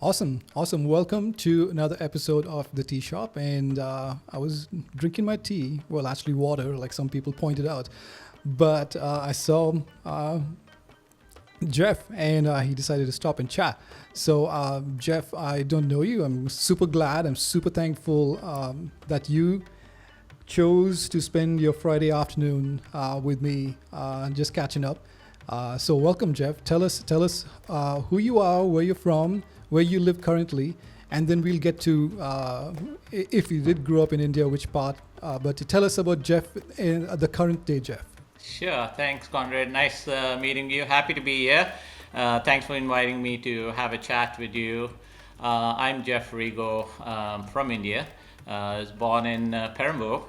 Awesome, awesome. Welcome to another episode of the Tea Shop. And I was drinking my tea, well, actually water, like some people pointed out. But I saw Geoff, and he decided to stop and chat. So, Geoff, I don't know you. I'm super glad. I'm super thankful that you chose to spend your Friday afternoon with me, just catching up. So, welcome, Geoff. Tell us who you are, where you're from, where you live currently, and then we'll get to if you did grow up in India, which part. But tell us about Geoff in the current day, Geoff. Sure. Thanks, Conrad. Nice meeting you. Happy to be here. Thanks for inviting me to have a chat with you. I'm Geoff Rego from India. I was born in Perambur.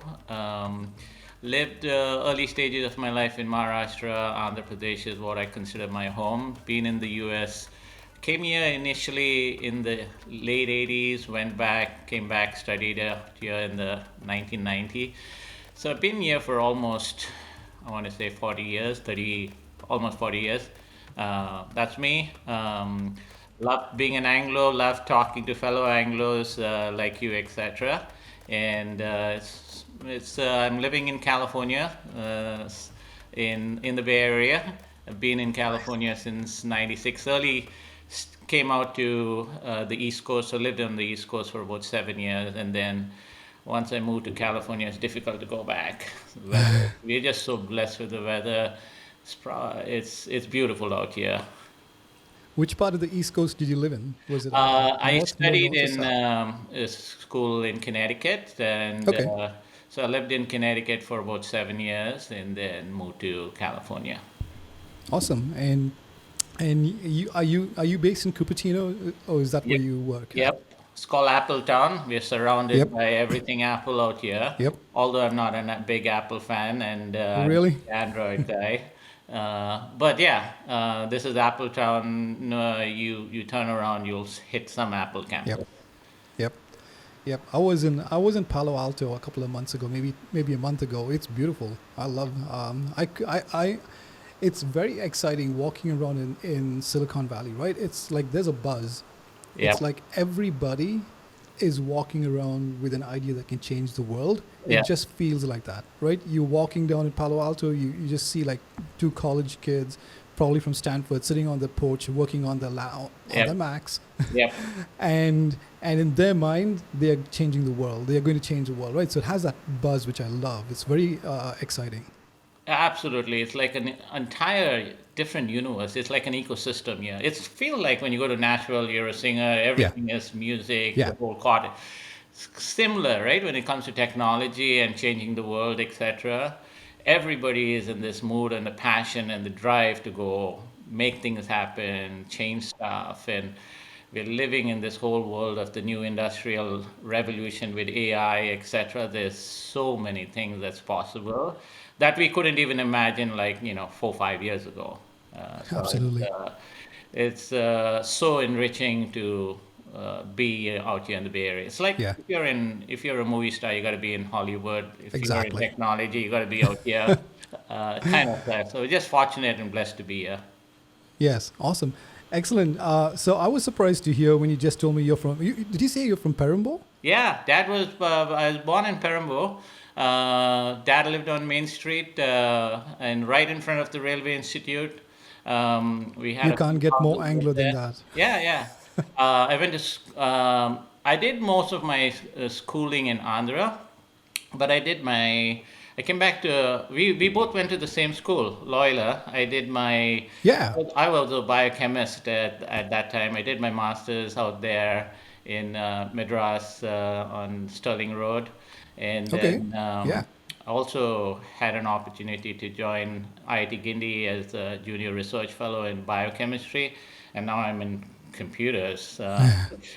Lived early stages of my life in Maharashtra. Andhra Pradesh is what I consider my home. Been in the US. Came here initially in the late 80s, came back, studied here in the 1990. So I've been here for almost, I want to say 40 years, almost 40 years. That's me. Love being an Anglo, love talking to fellow Anglos like you, etc. And I'm living in California, in the Bay Area. I've been in California since '96. Came out to the East Coast, so lived on the East Coast for about 7 years, and then once I moved to California, it's difficult to go back. We're just so blessed with the weather. It's beautiful out here. Which part of the East Coast did you live in? Was it I north, more studied north or in south? a school in Connecticut, and Okay, so I lived in Connecticut for about 7 years, and then moved to California. awesome. And you based in Cupertino, or is that where Yep. you work at? Yep. It's called Appletown. We're surrounded Yep, by everything Apple out here. yep. Although I'm not a big Apple fan, and I'm a Really? big Android guy. But yeah, this is Appletown. You turn around, you'll hit some Apple Yep, campus. yep, yep. I was in Palo Alto a couple of months ago, maybe a month ago. It's beautiful. I love. It's very exciting walking around in Silicon Valley, right? It's like there's a buzz. It's Yep. like everybody is walking around with an idea that can change the world. It Yeah. just feels like that, right? You're walking down in Palo Alto, you just see like two college kids, probably from Stanford, sitting on the porch working on on Yep. the Macs, Yep. and in their mind, they are changing the world. They are going to change the world, right? So it has that buzz, which I love. It's very exciting. Absolutely. It's like an entire different universe. It's like an ecosystem here. It's feel like when you go to Nashville, you're a singer, Yeah, everything is music, the yeah, whole cottage. Similar, right? When it comes to technology and changing the world, etc. Everybody is in this mood and the passion and the drive to go make things happen, change stuff, and we're living in this whole world of the new industrial revolution with AI, etc. There's so many things that's possible that we couldn't even imagine, like 4 or 5 years ago. So absolutely. so enriching to be out here in the Bay Area. It's like Yeah, if you're a movie star, you got to be in Hollywood. If you're in exactly. technology, you got to be out here. Kind of that. So we're just fortunate and blessed to be here. Yes, awesome. Excellent. So I was surprised to hear when you just told me you're from. Did you say you're from Perambur? Yeah, I was born in Perambur. Dad lived on Main Street and right in front of the Railway Institute. We had You a few can't get more houses over Anglo than there. that. Yeah, yeah. I went to. I did most of my schooling in Andhra, but I came back to. We both went to the same school, Loyola. Yeah. I was a biochemist at that time. I did my master's out there in Madras on Sterling Road, and Okay. then Yeah. I also had an opportunity to join IIT Guindy as a junior research fellow in biochemistry, and now I'm in computers,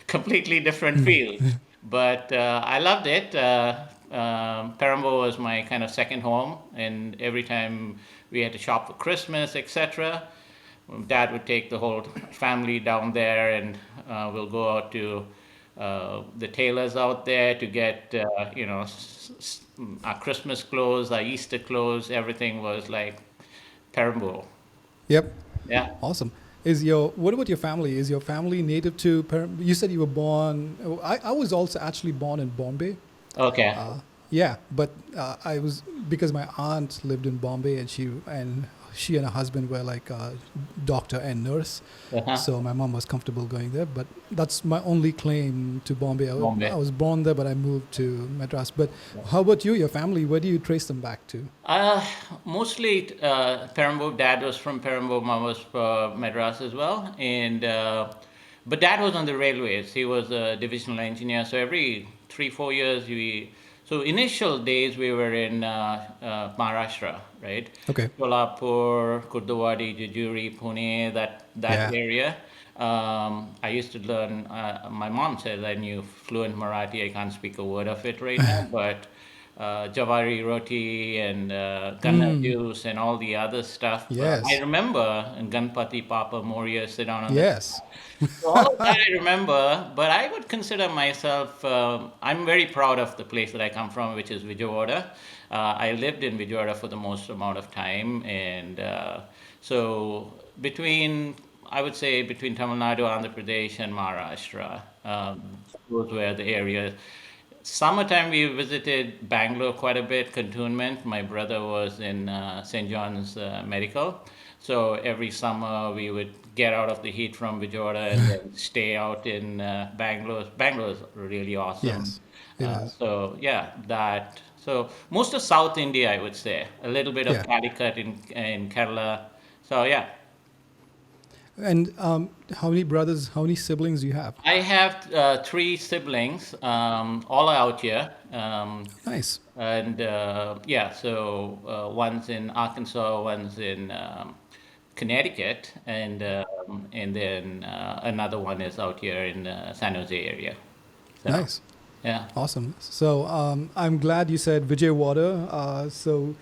completely different field. But I loved it. Perambur was my kind of second home, and every time we had to shop for Christmas, etc., Dad would take the whole family down there, and we'll go out to the tailors out there to get our Christmas clothes, our Easter clothes. Everything was like Perambur. Yep. Yeah. Awesome. What about your family? Is your family native to you said you were born, I was also actually born in Bombay. Okay. Yeah, but I was, because my aunt lived in Bombay, and she and her husband were like a doctor and nurse, Uh-huh. so my mom was comfortable going there. But that's my only claim to Bombay. I Bombay. was born there, but I moved to Madras. But how about you, your family? Where do you trace them back to? Uh, Mostly Perambur. Dad was from Perambur, mom was Madras as well, and but dad was on the railways. He was a divisional engineer. So every 3 4 years we. So initial days we were in Maharashtra, right? Okay. Kolhapur, Kurdawadi, Jejuri, Pune, that Yeah. area. I used to learn. My mom says I knew fluent Marathi. I can't speak a word of it right now, but Javari roti and ganna juice and all the other stuff. I Yes. remember Ganpati Papa Moria sit down on the. Yes. So all of that I remember, but I would consider myself. I'm very proud of the place that I come from, which is Vijayawada. I lived in Vijayawada for the most amount of time, and so I would say between Tamil Nadu, Andhra Pradesh, and Maharashtra, those were the areas. Summertime, we visited Bangalore quite a bit, cantonment. My brother was in St. John's Medical. So every summer, we would get out of the heat from Vijayawada and then stay out in Bangalore. Bangalore is really awesome. Yes. It is. So, yeah, that. So, most of South India, I would say. A little bit of Yeah. Calicut in Kerala. So, yeah. And how many brothers, how many siblings do you have? I have three siblings, all are out here. Nice. And yeah, so one's in Arkansas, one's in Connecticut, and then another one is out here in San Jose area. So, Nice. yeah. Awesome. So I'm glad you said Vijayawada. So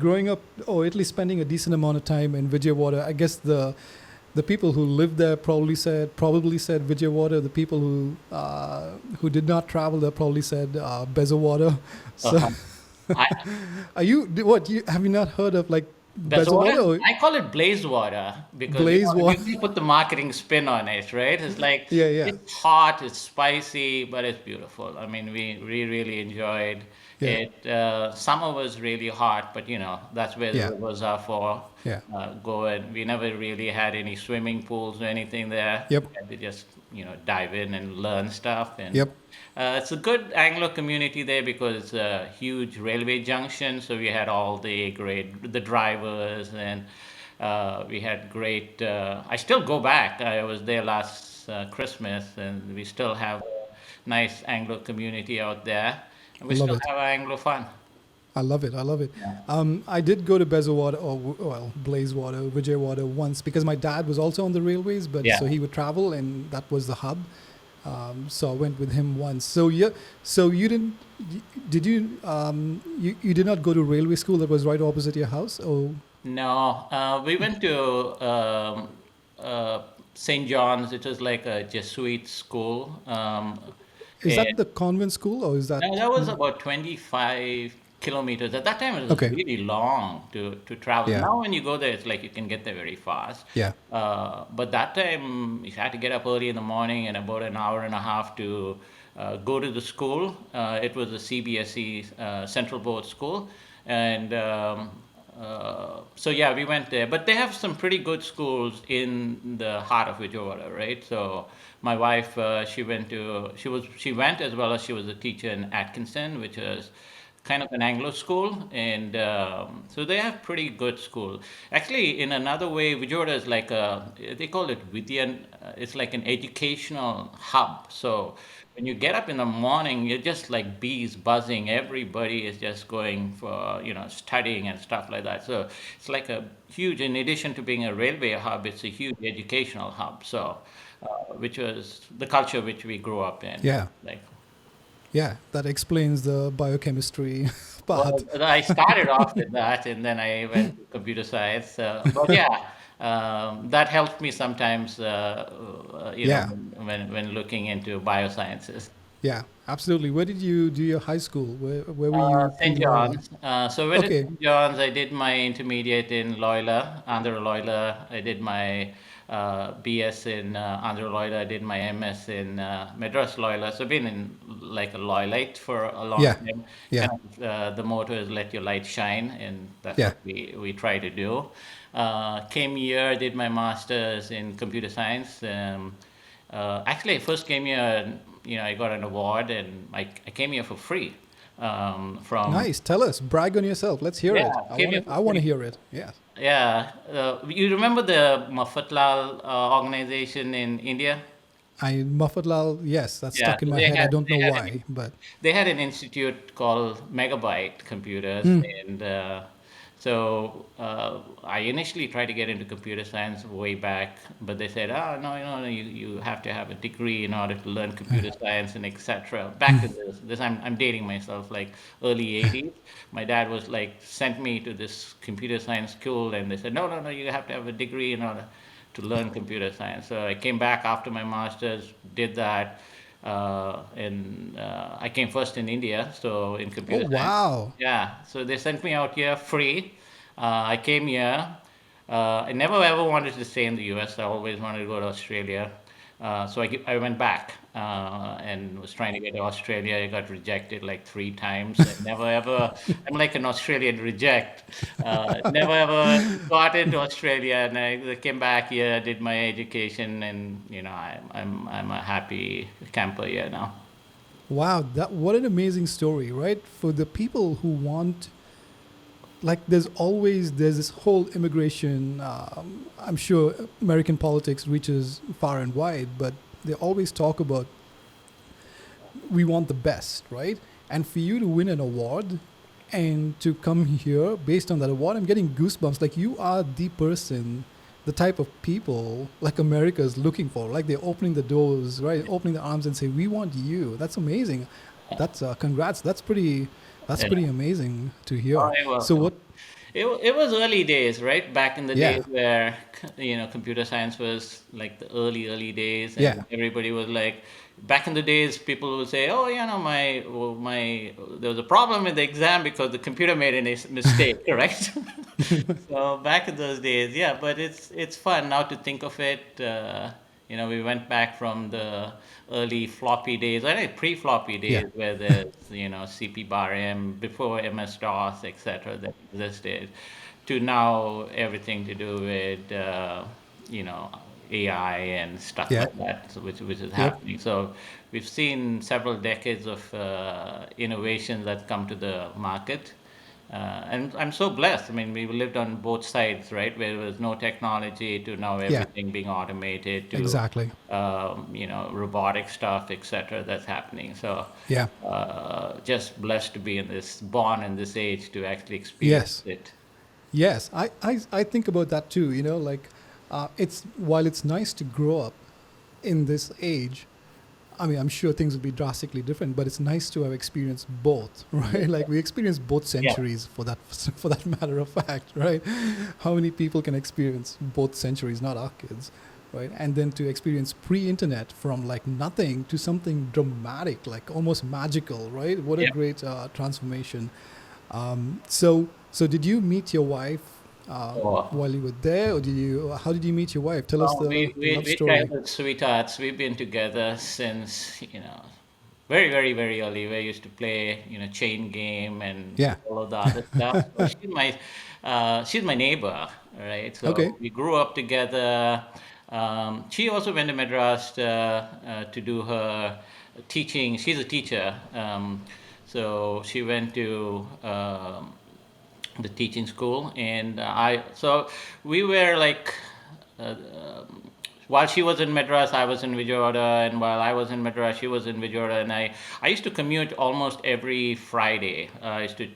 growing up, or at least spending a decent amount of time in Vijayawada, I guess the people who lived there probably said Vijayawada. The people who did not travel there probably said Bezawada. So Uh-huh. I, have you not heard of like That's what Bezawada? I call it blaze water because Blaze water. you put the marketing spin on it, right? It's like Yeah, yeah, it's hot, it's spicy, but it's beautiful. I mean, we really enjoyed yeah, it. Summer was really hot, but that's where the yeah, rivers are for. yeah. Go and we never really had any swimming pools or anything there. Yep, We had to just dive in and learn stuff and. yep. It's a good Anglo community there because it's a huge railway junction. So we had all the drivers, and we had great. I still go back. I was there last Christmas, and we still have a nice Anglo community out there, and we Love still it. have Anglo fun. I love it. I love it. Yeah. I did go to Bezawada, or Blazewater, Vijayawada once, because my dad was also on the railways, but Yeah. so he would travel, and that was the hub. So I went with him once. So yeah, so you didn't, did you, you did not go to railway school that was right opposite your house? Oh, No, we went to St. John's. It was like a Jesuit school. is And that the convent school, or is that? no, that was about 25 kilometers. At that time, it was Okay. really long to travel. Yeah. Now, when you go there, it's like you can get there very fast. Yeah. But that time, you had to get up early in the morning and about an hour and a half to go to the school. It was a CBSE Central Board School. And so, yeah, we went there. But they have some pretty good schools in the heart of Vijayawada, right? So, my wife, she went as well as she was a teacher in Atkinson, which is kind of an Anglo school, and so they have pretty good school. Actually, in another way, Vijayawada is like they call it Vidyan. It's like an educational hub. So when you get up in the morning, you're just like bees buzzing. Everybody is just going for studying and stuff like that. So it's like a huge. In addition to being a railway hub, it's a huge educational hub. So which was the culture which we grew up in. Yeah. Like. Yeah, that explains the biochemistry part. Well, I started off with that, and then I went to computer science. But yeah, that helped me sometimes. Yeah. When looking into biosciences. Yeah, absolutely. Where did you do your high school? Where were you? St. John's. So when at Okay. St. John's, I did my intermediate in Loyola, Andhra Loyola. I did my BS in Andhra Loyola. I did my MS in Madras Loyola. So I've been in like a Loyolite for a long Yeah. time. Yeah. Kind of the motto is let your light shine, and that's Yeah. what we try to do. Came here, did my master's in computer science. Actually, I first came here, I got an award, and I came here for free. From Nice. Tell us. Brag on yourself. Let's hear it. Yeah, came here for I want to free. hear it. Yeah. Yeah, you remember the Mafatlal organization in India? Mafatlal, yes, that's Yeah, stuck in so my head. I don't know why, but they had an institute called Megabyte Computers, and I initially tried to get into computer science way back, but they said, "Oh no, you have to have a degree in order to learn computer science and etc." Back in this I'm dating myself, like early '80s. My dad was like sent me to this computer science school, and they said, "No, you have to have a degree in order to learn computer science." So I came back after my master's, did that, and I came first in India, so in oh computer science. wow. Yeah, so they sent me out here free. I came here. I never ever wanted to stay in the US. I always wanted to go to Australia. I went back and was trying to get to Australia. I got rejected like 3 times. I never ever, I'm like an Australian reject. Never ever got into Australia, and I came back here, did my education, and I'm a happy camper here now. Wow, that what an amazing story, right? For the people who want, like, there's this whole immigration. I'm sure American politics reaches far and wide, but they always talk about we want the best, right? And for you to win an award and to come here based on that award, I'm getting goosebumps. Like, you are the person, the type of people like America is looking for. Like, they're opening the doors, right? Opening the arms and say, "We want you." That's amazing. That's congrats. That's Yeah. pretty amazing to hear. Oh, you're So welcome. what? It was early days, right? Back in the days Yeah, where, computer science was like the early days, yeah, and everybody was like, back in the days, people would say, "Oh, there was a problem with the exam because the computer made a mistake," right? So back in those days, yeah, but it's fun now to think of it. We went back from the early floppy days, I think pre-floppy yeah, days, where there's CP bar M before MS DOS, etc. that existed, to now everything to do with you know AI and stuff yeah. like that, so which is Yep. happening. So we've seen several decades of innovation that come to the market. And I'm so blessed. I mean, we lived on both sides, right? Where there was no technology to now Yeah. everything being automated to, Exactly. robotic stuff, etc. That's happening. So, Yeah. just blessed to be born in this age to actually experience Yes. it. Yes. I think about that too. Like, it's while it's nice to grow up in this age. I mean, I'm sure things will be drastically different, but it's nice to have experienced both, right? Like, we experienced both Yeah. centuries for that for that matter of fact, right? How many people can experience both centuries, not our kids, right? And then to experience pre-internet from like nothing to something dramatic, like almost magical, right? What a Yeah. great transformation. So did you meet your wife Oh. while you were there, or did you? How did you meet your wife? Tell us Well, the love we kind story. of sweethearts. We've been together since, very, very, very early. We used to play, chain game and Yeah. all of the other stuff. So she's my neighbor, right? Okay. So we grew up together. She also went to Madras to do her teaching. She's a teacher. So she went to the teaching school, and so we were like, uh, um, while she was in Madras, I was in Vijayawada, and while I was in Madras, she was in Vijayawada, and I used to commute almost every Friday. I used to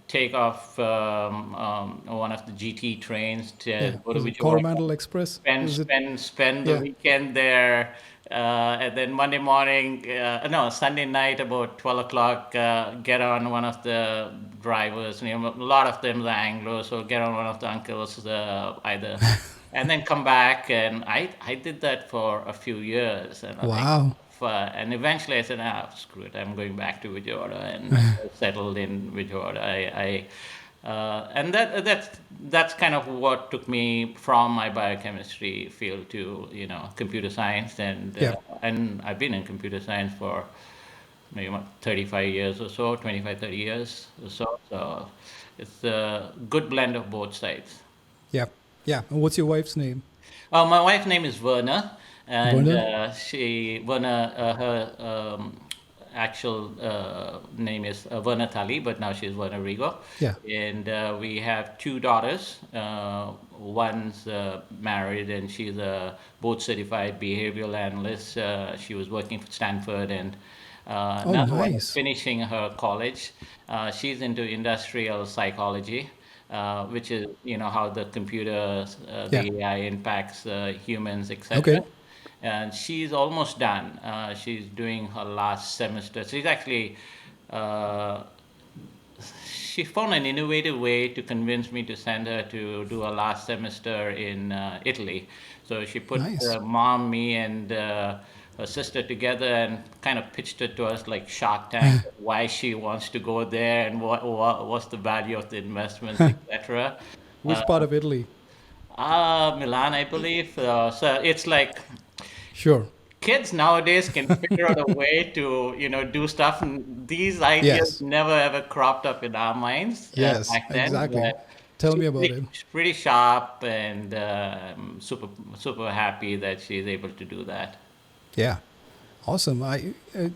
take off one of the GT trains to Yeah. go to Was it Vijayawada, Coromandel Express? spend Was it? spend spend the Yeah. weekend there, and then Monday morning, no, Sunday night about 12 o'clock, get on one of the drivers. A lot of them are Anglo, so get on one of the uncles, either, and then come back. And I did that for a few years, and I think. Wow. And eventually I said, screw it, I'm going back to Vijayawada, and settled in Vijayawada. And that's kind of what took me from my biochemistry field to computer science, Yeah. and I've been in computer science for maybe 35 years or so, 25, 30 years or so. So it's a good blend of both sides. Yeah. Yeah. And what's your wife's name? My wife's name is Verna, and Verna? her actual name is Verna Tali, but now she's Verna Rego. Yeah. And we have two daughters. One's married, and she's a board certified behavioral analyst. She was working for Stanford, and Oh, another one is nice. finishing her college. She's into industrial psychology, which is how the computer, Yeah. the AI impacts humans, Okay. etc. And she's almost done. She's doing her last semester. She's actually uh, she found an innovative way to convince me to send her to do a last semester in Italy. So she put Nice. mom, me, and her sister together and kind of pitched it to us like Shark Tank, why she wants to go there and what's the value of the investments, etc. Which part of Italy? Milan, I believe. So it's like Sure. kids nowadays can figure out a way to do stuff, and these ideas Yes. never ever cropped up in our minds Yes. back then. Exactly. But Tell me about it. she's pretty sharp, and super happy that she's able to do that. Yeah. Awesome.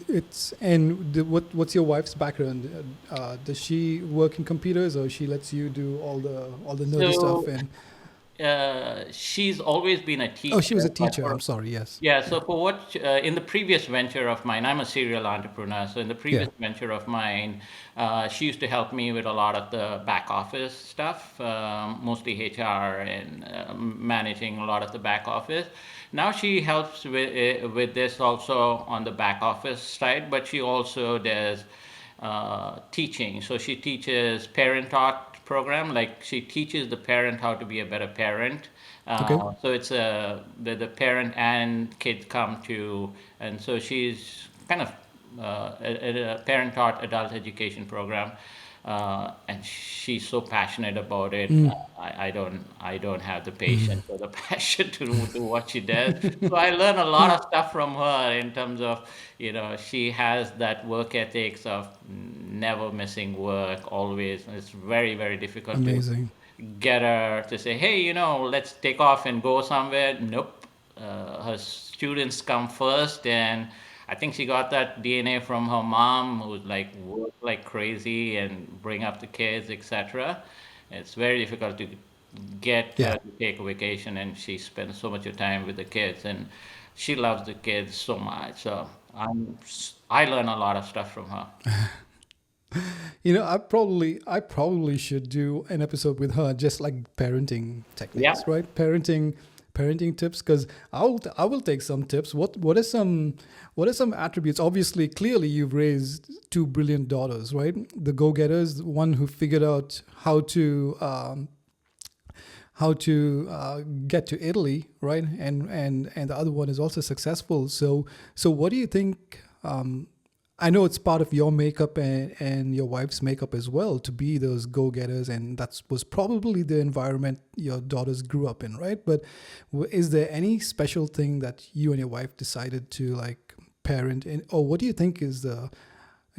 It's and what's your wife's background? Does she work in computers, or she lets you do all the nerdy stuff? So And she's always been a oh, she was teacher, a but teacher. I'm sorry. Yes. yeah, Yeah. so for what in the previous venture of mine, I'm a serial entrepreneur. So in the Yeah. previous venture of mine, she used to help me with a lot of the back office stuff, mostly HR and managing a lot of the back office. Now she helps with this also on the back office side, but she also does teaching. So she teaches parent taught program, like she teaches the parent how to be a better parent. Okay. So it's the parent and kid come to, and so she's kind of a parent taught adult education program, and she's so passionate about it. Mm. I don't have the patience or the passion to do what she does. So I learn a lot of stuff from her in terms of she has that work ethics of never missing work always. It's very very difficult to Amazing. get her to say, hey, let's take off and go somewhere. Nope. Her students come first, and I think she got that DNA from her mom, who's like work like crazy and bring up the kids, etc. It's very difficult to get Yeah. her to take a vacation, and she spends so much of time with the kids, and she loves the kids so much. So I learn a lot of stuff from her. I probably should do an episode with her, just like parenting Yeah. techniques, right? Parenting tips, because I will take some tips. What are some attributes? Obviously, clearly, you've raised two brilliant daughters, right? The go-getters, one who figured out how to get to Italy, right? And the other one is also successful. So what do you think? I know it's part of your makeup and your wife's makeup as well to be those go-getters, and that was probably the environment your daughters grew up in, right? But is there any special thing that you and your wife decided to like parent in, or what do you think is the?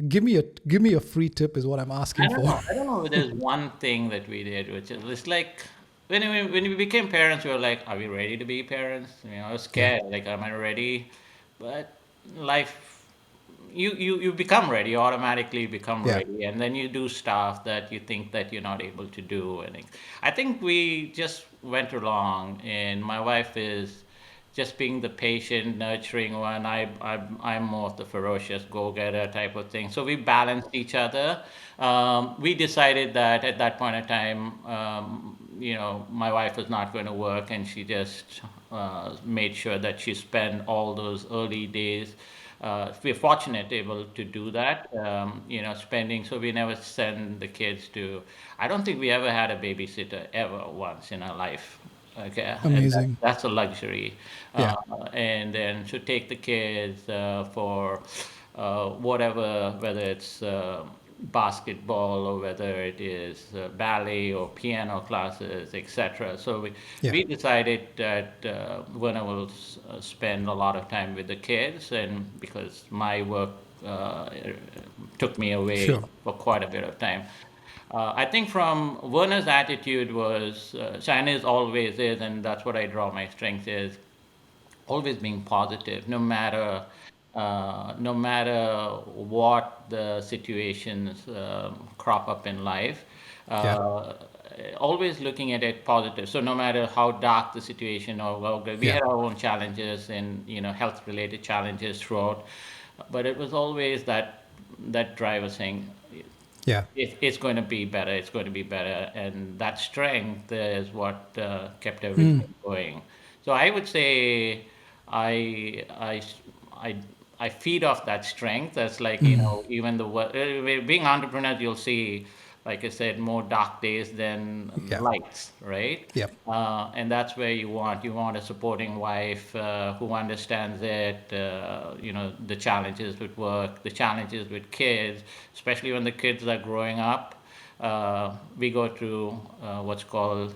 Give me a free tip is what I'm I asking don't for. know. I don't know if there's one thing that we did, which is it's like when we became parents, we were like, "Are we ready to be parents?" I was Yeah, scared. Like, am I ready? But life, you become ready. You automatically become yeah, ready, and then you do stuff that you think that you're not able to do. And I think we just went along, and my wife is just being the patient, nurturing one. I'm more of the ferocious go-getter type of thing. So we balanced each other. We decided that at that point in time, my wife was not going to work, and she just made sure that she spent all those early days. We're fortunate able to do that, spending. So we never send the kids to. I don't think we ever had a babysitter ever once in our life. Okay, and amazing. that's a luxury. Yeah, Uh, and then to take the kids for whatever, whether it's basketball or whether it is ballet or piano classes, etc. So Yeah. we decided that Werner will spend a lot of time with the kids, and because my work took me away Sure. for quite a bit of time. I think from Werner's attitude was, China is always is, and that's what I draw my strength is, always being positive, no matter what the situations crop up in life. Yeah. Uh, Always looking at it positive. So no matter how dark the situation or well, we Yeah. had our own challenges and health related challenges throughout, but it was always that driver saying Yeah. it's going to be better. It's going to be better, and that strength is what kept Mm. everything going. So I would say I I I I feed off that strength. That's like even being entrepreneurs, you'll see, like I said, more dark days than Yeah. lights, right? Yeah. And that's where you want a supporting wife who understands it. The challenges with work, the challenges with kids, especially when the kids are growing up. We go through what's called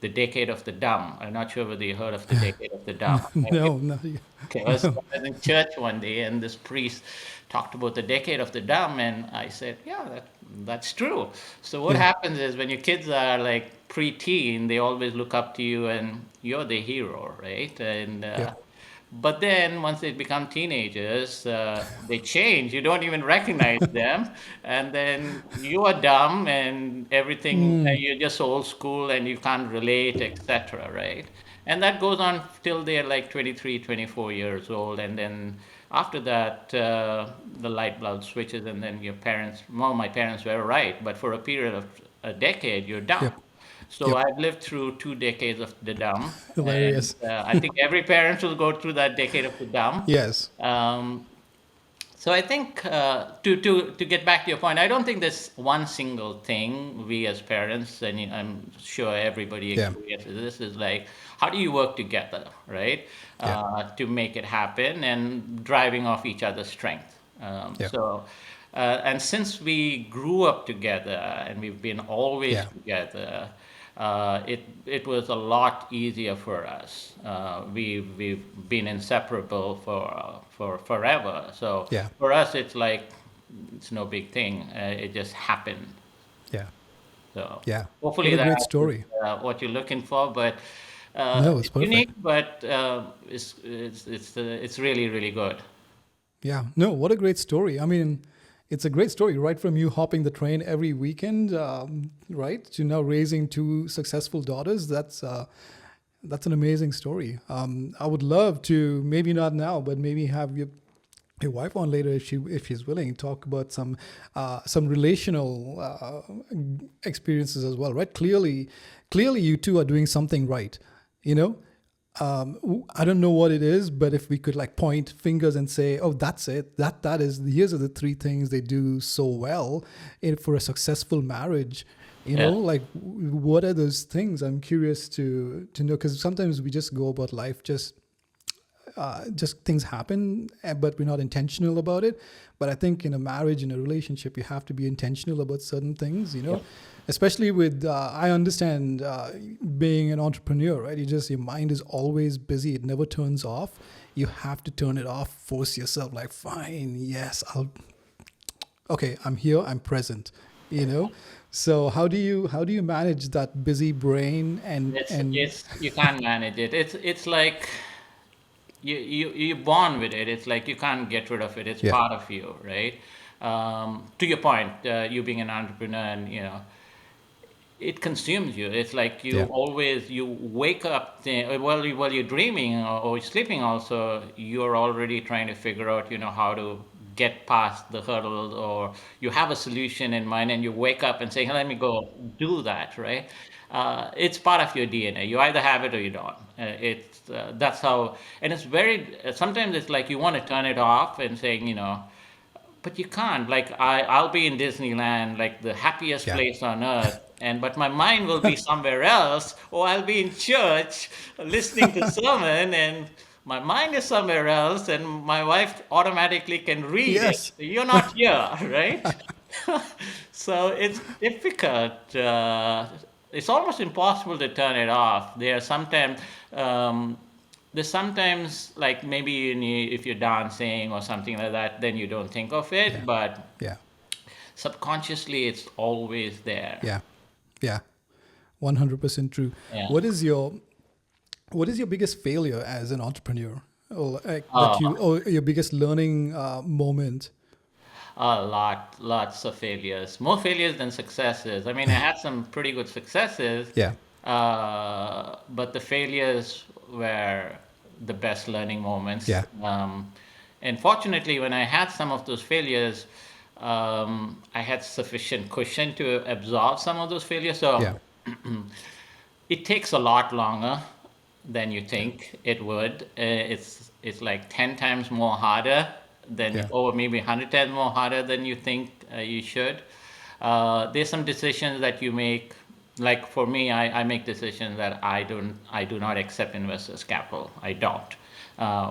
the decade of the dumb. I'm not sure whether you heard of the decade of the dumb. No. No. Okay, No. I was in church one day, and this priest talked about the decade of the dumb, and I said, "Yeah, that's true." So what Yeah. happens is when your kids are like pre-teen, they always look up to you, and you're the hero, right? And Yep. but then once they become teenagers, they change. You don't even recognize them, and then you are dumb, and everything. Mm. You're just old school, and you can't relate, etc. Right? And that goes on till they're like 23, 24 years old, and then after that, the light bulb switches, and then your parents. Well, my parents were right, but for a period of a decade, you're dumb. Yep. So Yep. I've lived through 2 decades of the dumb, and Hilarious. I think every parent will go through that decade of the dumb. Yes. Um, so I think to get back to your point, I don't think there's one single thing we as parents, and I'm sure everybody Yeah. experiences this, is like how do you work together, right, Yeah. to make it happen and driving off each other's strength. Yeah. And since we grew up together and we've been always Yeah. together, it was a lot easier for us. We've been inseparable for forever. So Yeah. for us, it's like it's no big thing. It just happened. Yeah. So Yeah. What hopefully a great that's story. what you're looking for. But No, it's it's perfect. unique, but it's really really good. Yeah. No, what a great story. I mean, it's a great story, right from you hopping the train every weekend, right, to now raising two successful daughters. That's an amazing story. I would love to, maybe not now, but maybe have your wife on later if she's willing, talk about some relational experiences as well, right? Clearly you two are doing something right, you know. I don't know what it is, but if we could like point fingers and say, "Oh, that's it. That is. Here's are the three things they do so well for a successful marriage." You know, Yeah. like what are those things? I'm curious to know, because sometimes we just go about life just things happen, but we're not intentional about it. But I think in a marriage, in a relationship, you have to be intentional about certain things, you know. Yep. Especially with, I understand being an entrepreneur, right? Your mind is always busy. It never turns off. You have to turn it off, force yourself, like, fine, yes, okay, I'm here, I'm present, you know. So how do you manage that busy brain and It's you can't manage it. It's like you're born with it. It's like you can't get rid of it. It's yeah, part of you, right? To your point, you being an entrepreneur, and it consumes you. It's like yeah, you wake up while you're dreaming or sleeping. Also, you're already trying to figure out how to get past the hurdles, or you have a solution in mind, and you wake up and say, "Hey, let me go do that." Right? It's part of your DNA. You either have it or you don't. It's That's how, and it's very. Sometimes it's like you want to turn it off and saying. But you can't. Like I'll be in Disneyland, like the happiest yeah, place on earth, but my mind will be somewhere else, or I'll be in church listening to sermon, and my mind is somewhere else, and my wife automatically can read it. Yes. You're not here, right? So it's difficult. It's almost impossible to turn it off. Um, there's sometimes like maybe if you're dancing or something like that, then you don't think of it, Yeah. but Yeah. subconsciously it's always there. Yeah. Yeah. 100% true. Yeah. What is your what is your biggest failure as an entrepreneur, or like that Oh, or your biggest learning moment? lots of failures. More failures than successes. I mean, I had some pretty good successes, Yeah. but the failures were the best learning moments. Yeah. And fortunately, when I had some of those failures, I had sufficient cushion to absorb some of those failures. So Yeah. it takes a lot longer than you Yeah. think it would. It's like 10 times more harder than, Yeah. or maybe 100 times more harder than you think you should. There's some decisions that you make. Like for me, I make decisions that I do not accept investors' capital. I don't,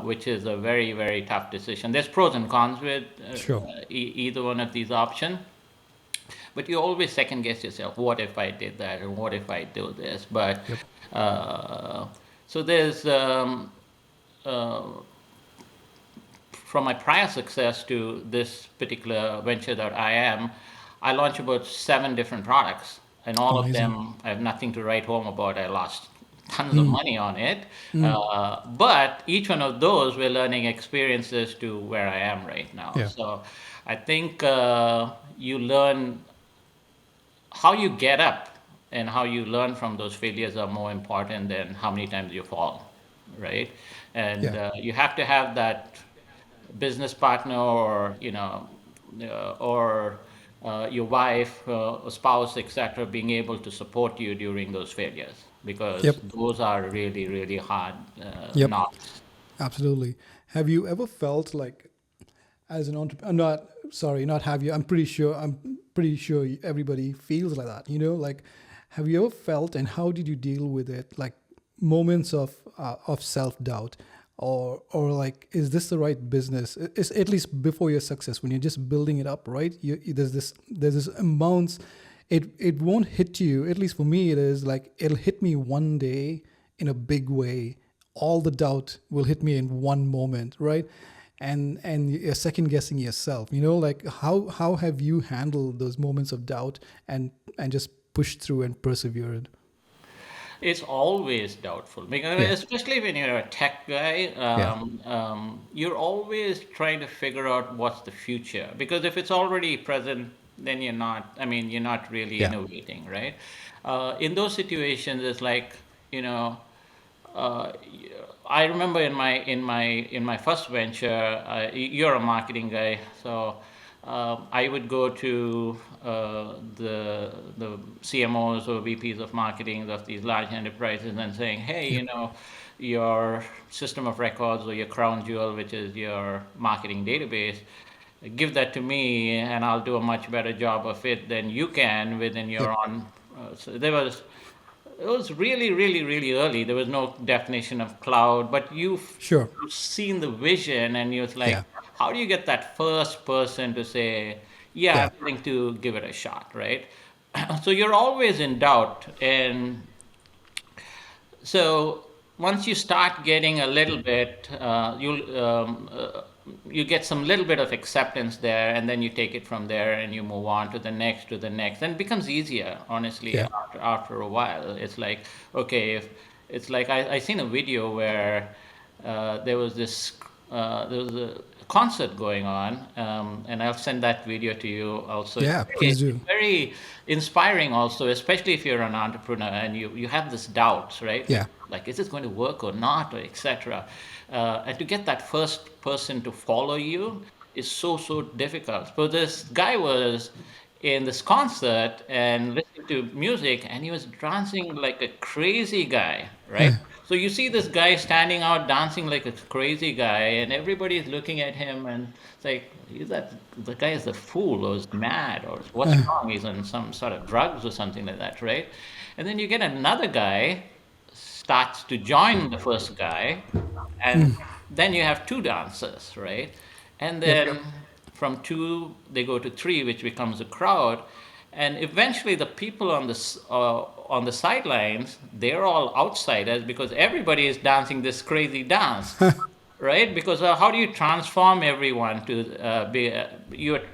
which is a very, very tough decision. There's pros and cons with Sure. either one of these options, but you always second guess yourself. What if I did that, or what if I do this? But Yep. uh, so there's uh, from my prior success to this particular venture that I launched about 7 different products, and all of Amazing. them I have nothing to write home about. I lost tons of Mm. money on it, Mm. but each one of those were learning experiences to where I am right now. Yeah. So I think you learn how you get up, and how you learn from those failures are more important than how many times you fall, right? And Yeah. you have to have that business partner, or or your wife, or spouse, etc., being able to support you during those failures, because Yep. those are really, really hard Yep. knocks. Absolutely. Have you ever felt like, as an entrepreneur, not sorry, not have you? I'm pretty sure everybody feels like that. Like, have you ever felt, and how did you deal with it? Like moments of self doubt, or like, is this the right business? It's at least before your success, when you're just building it up, right? There's this amounts. It won't hit you. At least for me, it is like it'll hit me one day in a big way. All the doubt will hit me in one moment, right? And you're second guessing yourself. Like, how have you handled those moments of doubt, and just pushed through and persevered? It's always doubtful, because Yeah. especially when you're a tech guy, Yeah. you're always trying to figure out what's the future. Because if it's already present, then you're not. I mean, you're not really Yeah. innovating, right? In those situations, it's like, you know, uh, I remember in my first venture, you're a marketing guy, so I would go to the CMOs or VPs of marketing of these large enterprises and saying, hey, Yep. your system of records, or your crown jewel, which is your marketing database, give that to me, and I'll do a much better job of it than you can within your Yep. own. So it was really, really, really early. There was no definition of cloud, but Sure. you've seen the vision, and you're like, Yeah. how do you get that first person to say, yeah, Yeah. I'm willing to give it a shot, right? So you're always in doubt, and so once you start getting a little bit, you get some little bit of acceptance there, and then you take it from there, and you move on to the next, and it becomes easier. Honestly, Yeah. after a while, it's like, okay, if it's like I seen a video where there was a concert going on, and I'll send that video to you also. Yeah. Please do. It's very inspiring also, especially if you're an entrepreneur and you have this doubts, right? Yeah. Like, is this going to work or not, or etc. And to get that first person to follow you is so difficult. So this guy was in this concert and listening to music, and he was dancing like a crazy guy, right? So you see this guy standing out dancing like a crazy guy, and everybody's looking at him, and it's like, is that the guy is a fool, or is mad, or what's wrong? He's on some sort of drugs or something like that, right? And then you get another guy starts to join the first guy, and then you have two dancers, right? And then from two they go to three, which becomes a crowd, and eventually the people on the sidelines, they're all outsiders because everybody is dancing this crazy dance, right? Because how do you transform everyone to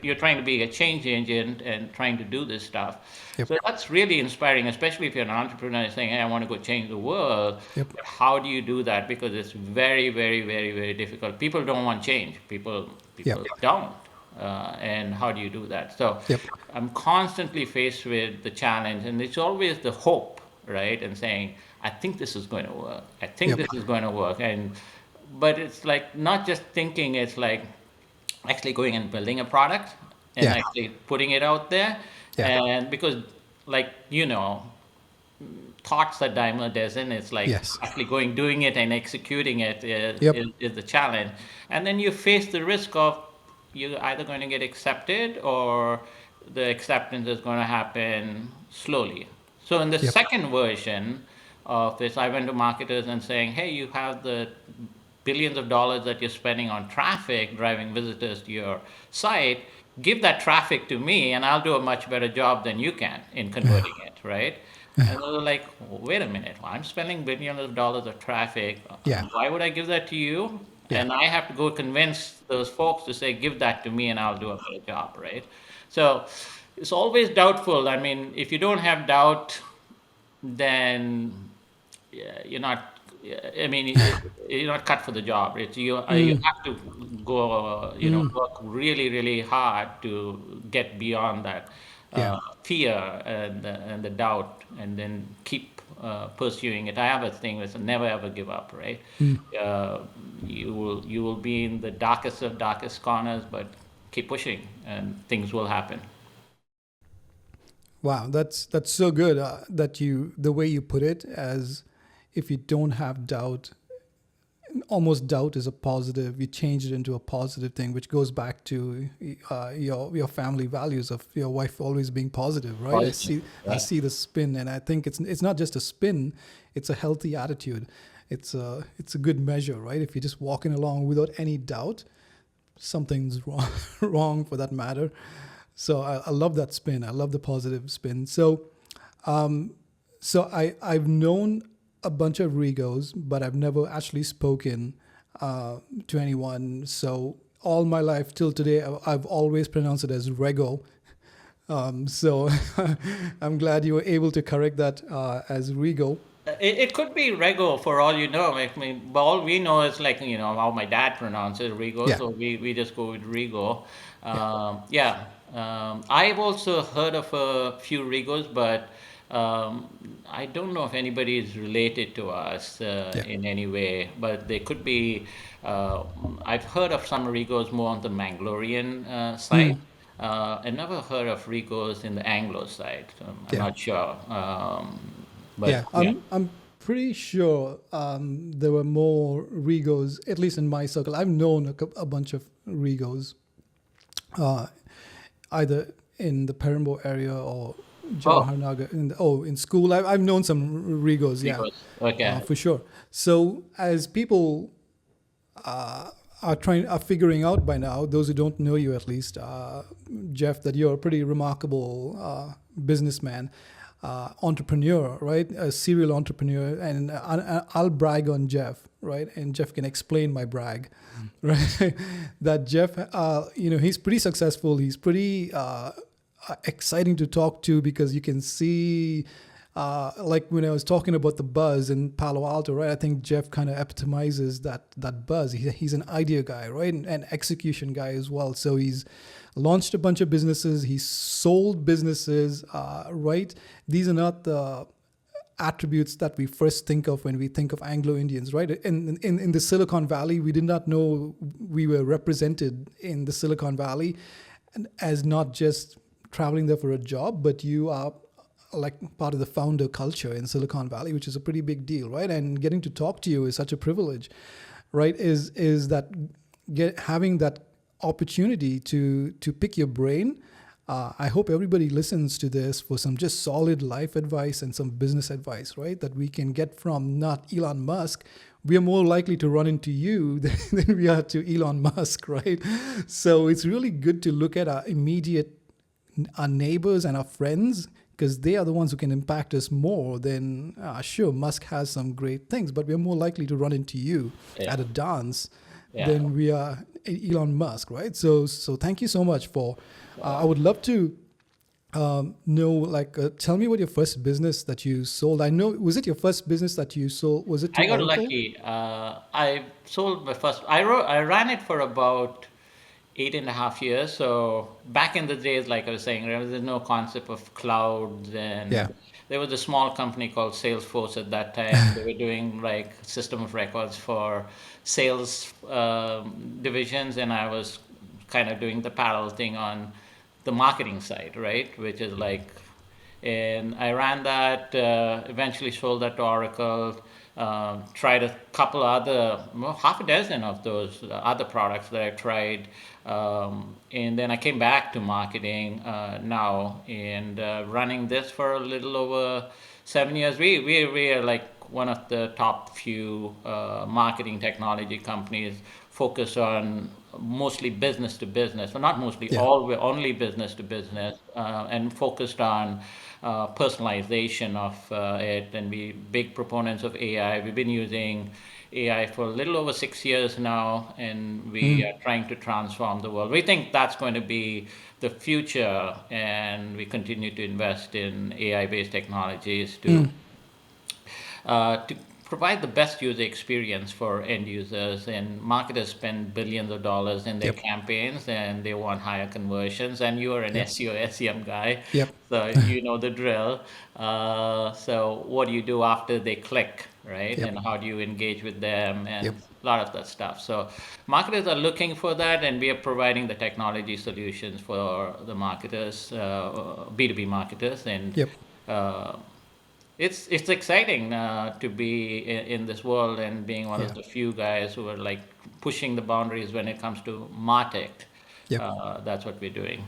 you're trying to be a change agent and trying to do this stuff. Yep. So that's really inspiring, especially if you're an entrepreneur saying, "Hey, I want to go change the world." Yep. But how do you do that? Because it's very, very, very, very difficult. People don't want change. People don't. And how do you do that? So I'm constantly faced with the challenge, and it's always the hope, right? And saying, "I think this is going to work. I think this is going to work." But it's like not just thinking, it's like actually going and building a product and actually putting it out there. And because, like, thoughts are Daimler doesn't, it's like actually doing it and executing it is the challenge. And then you face the risk of you're either going to get accepted or the acceptance is going to happen slowly. So in the second version of this, I went to marketers and saying, "Hey, you have the billions of dollars that you're spending on traffic, driving visitors to your site. Give that traffic to me and I'll do a much better job than you can in converting it," right? And they were like, "Wait a minute, I'm spending billions of dollars of traffic. Why would I give that to you?" And I have to go convince those folks to say, "Give that to me and I'll do a better job," right? So it's always doubtful. I mean, if you don't have doubt, then you're not, I mean, you're not cut for the job. You have to go, work really, really hard to get beyond that fear and the doubt, and then keep pursuing it. I have a thing that's never ever give up, right? You will be in the darkest of darkest corners, but keep pushing, and things will happen. Wow, that's so good the way you put it, as if you don't have doubt, almost doubt is a positive. You change it into a positive thing, which goes back to your family values of your wife always being positive, right? I see the spin, and I think it's not just a spin; it's a healthy attitude. It's a good measure, right? If you're just walking along without any doubt, something's wrong, wrong for that matter. So I love that spin. I love the positive spin. So, I've known a bunch of Regos, but I've never actually spoken to anyone. So all my life till today, I've always pronounced it as Rego. So I'm glad you were able to correct that as Rego. It could be Rego for all you know. I mean, but all we know is like, how my dad pronounces Rego, so we just go with Rego. I've also heard of a few Regos, but I don't know if anybody is related to us in any way, but they could be. I've heard of some Regos more on the Mangalorian side. I never heard of Regos in the Anglo side. So I'm not sure. I'm pretty sure there were more Regos, at least in my circle. I've known a bunch of Regos, either in the Perambur area or Jawaharnagar. In school, I've known some Regos, for sure. So as people are figuring out by now, those who don't know you at least, Geoff, that you're a pretty remarkable businessman. Entrepreneur, right? A serial entrepreneur, and I'll brag on Geoff, right? And Geoff can explain my brag, right? That Geoff, he's pretty successful. He's pretty exciting to talk to, because you can see, like when I was talking about the buzz in Palo Alto, right? I think Geoff kind of epitomizes that buzz. He's an idea guy, right? And execution guy as well. So he's launched a bunch of businesses. He's sold businesses, right? These are not the attributes that we first think of when we think of Anglo Indians, right? In the Silicon Valley, we did not know we were represented in the Silicon Valley as not just traveling there for a job, but you are like part of the founder culture in Silicon Valley, which is a pretty big deal, right? And getting to talk to you is such a privilege, right? Is that having that opportunity to pick your brain I hope everybody listens to this for some just solid life advice and some business advice, right? That we can get from not Elon Musk. We are more likely to run into you than we are to Elon Musk, right? So it's really good to look at our neighbors and our friends, because they are the ones who can impact us more than, sure, Musk has some great things, but we're more likely to run into you Yeah. at a dance Yeah. than we are Elon Musk, right? So thank you so much for, I would love to know, tell me what your first business that you sold. I know, was it your first business that you sold? Was it to I got Oracle? lucky. I sold my first. I ran it for about 8.5 years. So back in the days, like I was saying, there was no concept of clouds, Yeah. and there was a small company called Salesforce at that time. They were doing like system of records for sales divisions, and I was kind of doing the parallel thing on the marketing side, right? Which is like, and I ran that. Eventually, sold that to Oracle. Tried a couple other, well, half a dozen of those other products that I tried, and then I came back to marketing now, and running this for a little over 7 years. We are like one of the top few marketing technology companies focused on mostly business to business, well, not mostly, Yeah. only business to business, and focused on personalization of it. And we big proponents of AI. We've been using AI for a little over 6 years now, and we are trying to transform the world. We think that's going to be the future, and we continue to invest in AI-based technologies to provide the best user experience for end users. And marketers spend billions of dollars in their Yep. campaigns, and they want higher conversions. And you are an Yep. SEO, SEM guy, Yep. so you know the drill. So what do you do after they click, right? Yep. And how do you engage with them, and Yep. a lot of that stuff. So marketers are looking for that, and we are providing the technology solutions for the marketers, B2B marketers. And Yep. uh, it's exciting to be in this world, and being one of Yeah. the few guys who are like pushing the boundaries when it comes to martech. Yep. That's what we're doing.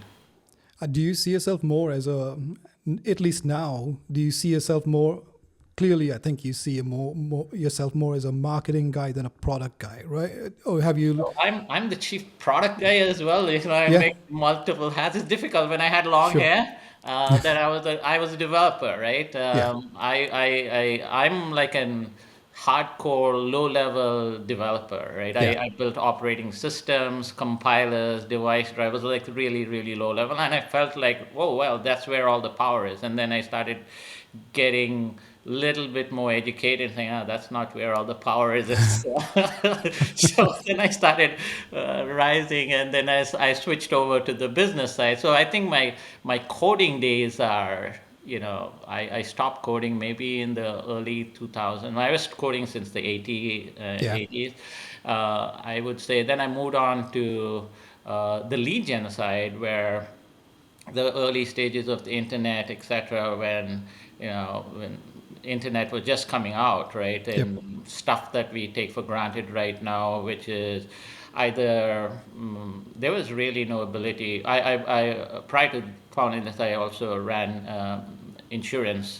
Do you see yourself more as at least now, do you see yourself more clearly? I think you see more yourself more as a marketing guy than a product guy, right? Or have you? So I'm the chief product guy as well. You know, I Yeah, make multiple hats. It's difficult when I had long sure. hair. That I was a developer, right? Yeah, I'm like an hardcore low level developer, right? yeah, I built operating systems, compilers, device drivers, like really low level, and I felt like, whoa, well, that's where all the power is. And then I started getting little bit more educated, saying, that's not where all the power is. So then I started rising, and then I switched over to the business side. So I think my coding days are, I stopped coding maybe in the early 2000s. I was coding since the yeah. 80s. I would say. Then I moved on to the lead gen side, where the early stages of the internet, etc., when internet was just coming out, right? Yep. And stuff that we take for granted right now, which is either there was really no ability. I prior to founding this, I also ran insurance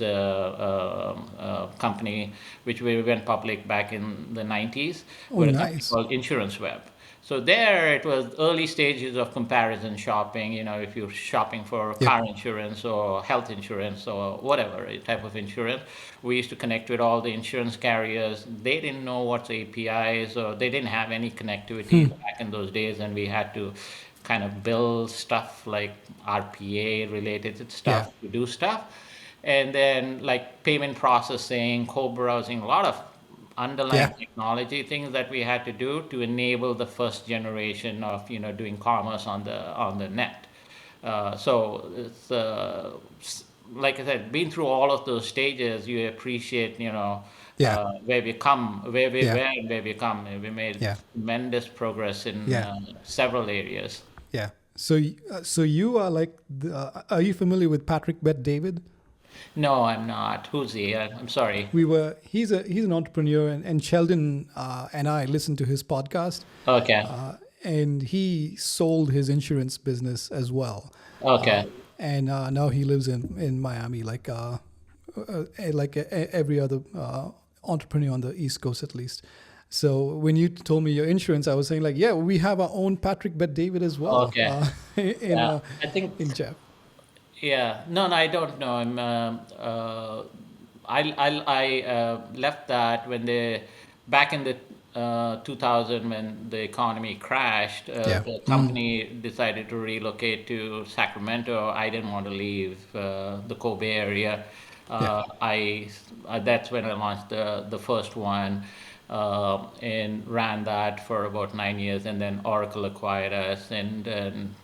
company, which we went public back in the 90s, Oh, with a company nice. called Insurance Web. So there it was early stages of comparison shopping. If you're shopping for Yep. car insurance or health insurance or whatever type of insurance, we used to connect with all the insurance carriers. They didn't know what's APIs, or they didn't have any connectivity back in those days, and we had to kind of build stuff like RPA related Yeah. stuff to do stuff. And then like payment processing, co-browsing, a lot of underlying Yeah. technology things that we had to do to enable the first generation of doing commerce on the net. So it's like I said, being through all of those stages, you appreciate Yeah. where we come, where we Yeah. were, and where we come. And we made Yeah. tremendous progress in Yeah. several areas. Yeah. So you are like, are you familiar with Patrick Bet David? No, I'm not. Who's he? I'm sorry. He's an entrepreneur, and Sheldon and I listened to his podcast. Okay. and he sold his insurance business as well. Okay. And now he lives in Miami, every other entrepreneur on the East Coast, at least. So when you told me your insurance, I was saying like, yeah, we have our own Patrick Bet David as well. Okay. In Yeah. I think. in Jeff. Yeah. No, I don't know. I left that when back in the 2000 when the economy crashed. Yeah. The company decided to relocate to Sacramento. I didn't want to leave the Kobe area. Yeah. That's when I launched the first one. And ran that for about 9 years, and then Oracle acquired us, and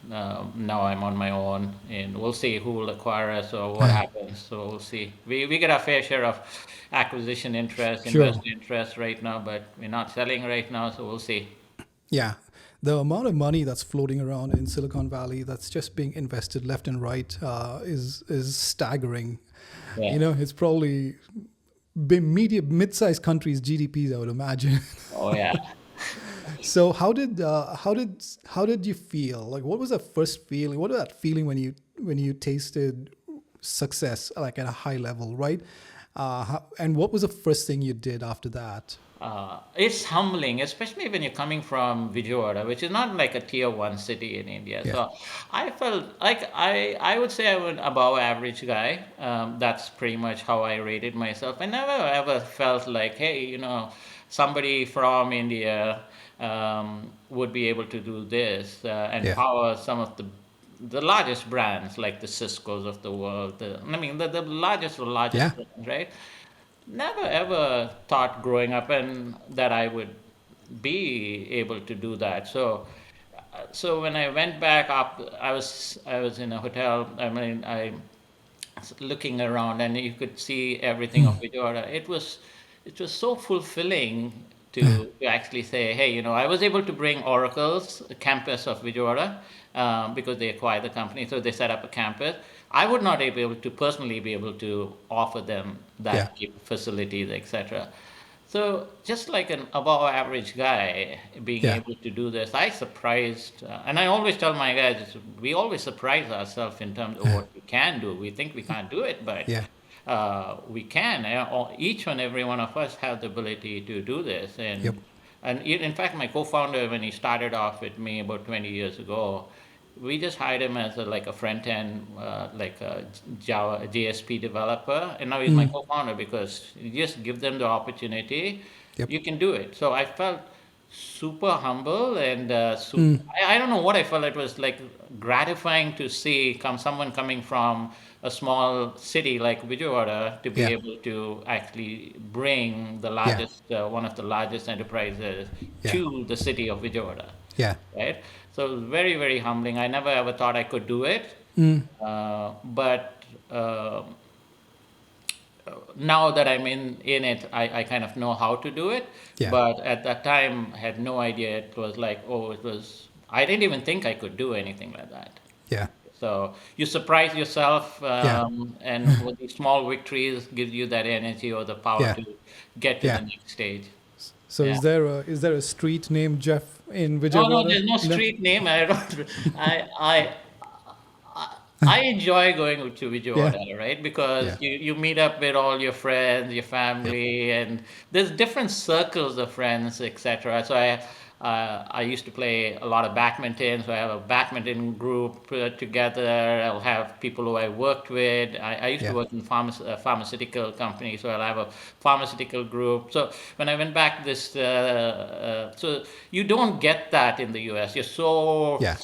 now I'm on my own, and we'll see who will acquire us or what happens. So we'll see. We get our fair share of acquisition interest, Sure. investor interest right now, but we're not selling right now, so we'll see. Yeah. The amount of money that's floating around in Silicon Valley that's just being invested left and right is staggering. Yeah. It's probably mid-sized countries' GDPs, I would imagine. Oh yeah. So how did you feel? Like, what was the first feeling? What was that feeling when you tasted success, like at a high level, right? And what was the first thing you did after that? It's humbling, especially when you're coming from Vijayawada, which is not like a tier one city in India. Yeah. So I felt like I would say I'm an above average guy. That's pretty much how I rated myself. I never ever felt like, hey, somebody from India would be able to do this and Yeah. power some of the largest brands like the Cisco's of the world. The largest of the largest Yeah. brands, right? Never ever thought growing up and that I would be able to do that. So when I went back up, I was in a hotel. I was looking around and you could see everything of Vijayawada. It was so fulfilling to actually say, hey, I was able to bring Oracle's campus of Vijayawada because they acquired the company, so they set up a campus. I would not be able to personally be able to offer them that facilities, etc. So just like an above average guy being Yeah. able to do this, I surprised, and I always tell my guys, we always surprise ourselves in terms of what we can do. We think we can't do it, but Yeah. we can. Each and every one of us have the ability to do this. Yep. And in fact, my co-founder, when he started off with me about 20 years ago, we just hired him as like a front end, like a Java JSP developer, and now he's my co-founder because you just give them the opportunity, Yep. you can do it. So I felt super humble and I don't know what I felt. It was like gratifying to see someone coming from a small city like Vijayawada to be Yeah. able to actually bring the largest, one of the largest enterprises Yeah. to the city of Vijayawada, Yeah. right? So it was very, very humbling. I never ever thought I could do it. But now that I'm in it, I kind of know how to do it. Yeah. But at that time, I had no idea. It was like, I didn't even think I could do anything like that. Yeah. So you surprise yourself, Yeah. and with these small victories gives you that energy or the power Yeah. to get to Yeah. the next stage. So Yeah. is there a street named Jeff in No, Vijayawada? there's no street name. I don't. I enjoy going to Vijayawada, right? Because Yeah. you meet up with all your friends, your family, and there's different circles of friends, etc. So I used to play a lot of badminton, so I have a badminton group together. I'll have people who I worked with. I used to Yeah. work in pharmaceutical company, so I'll have a pharmaceutical group. So when I went back so you don't get that in the US. You're so Yeah.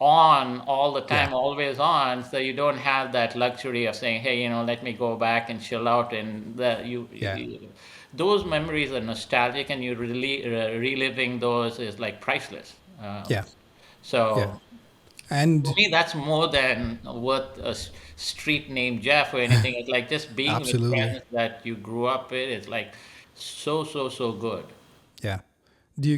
on all the time, Yeah. always on, so you don't have that luxury of saying, hey, let me go back and chill out. And Yeah. those memories are nostalgic, and you really reliving those is like priceless. Yeah. So Yeah. And for me, that's more than worth a street named Jeff or anything. It's like just being with Absolutely. friends that you grew up with. It's like so good. yeah. Do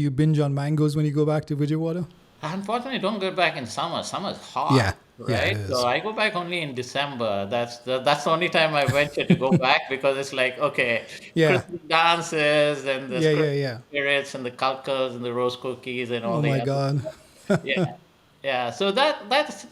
you binge on mangoes when you go back to Vijayawada? Unfortunately, don't go back in summer. Summer's hot. Yeah. Yeah, it right? So is. I go back only in December. That's the only time I venture to go back because it's like, okay, Yeah, Christmas dances and the yeah, yeah, Christmas yeah. spirits and the culkers and the rose cookies and all Oh the my other God. stuff. Yeah. Yeah, so that's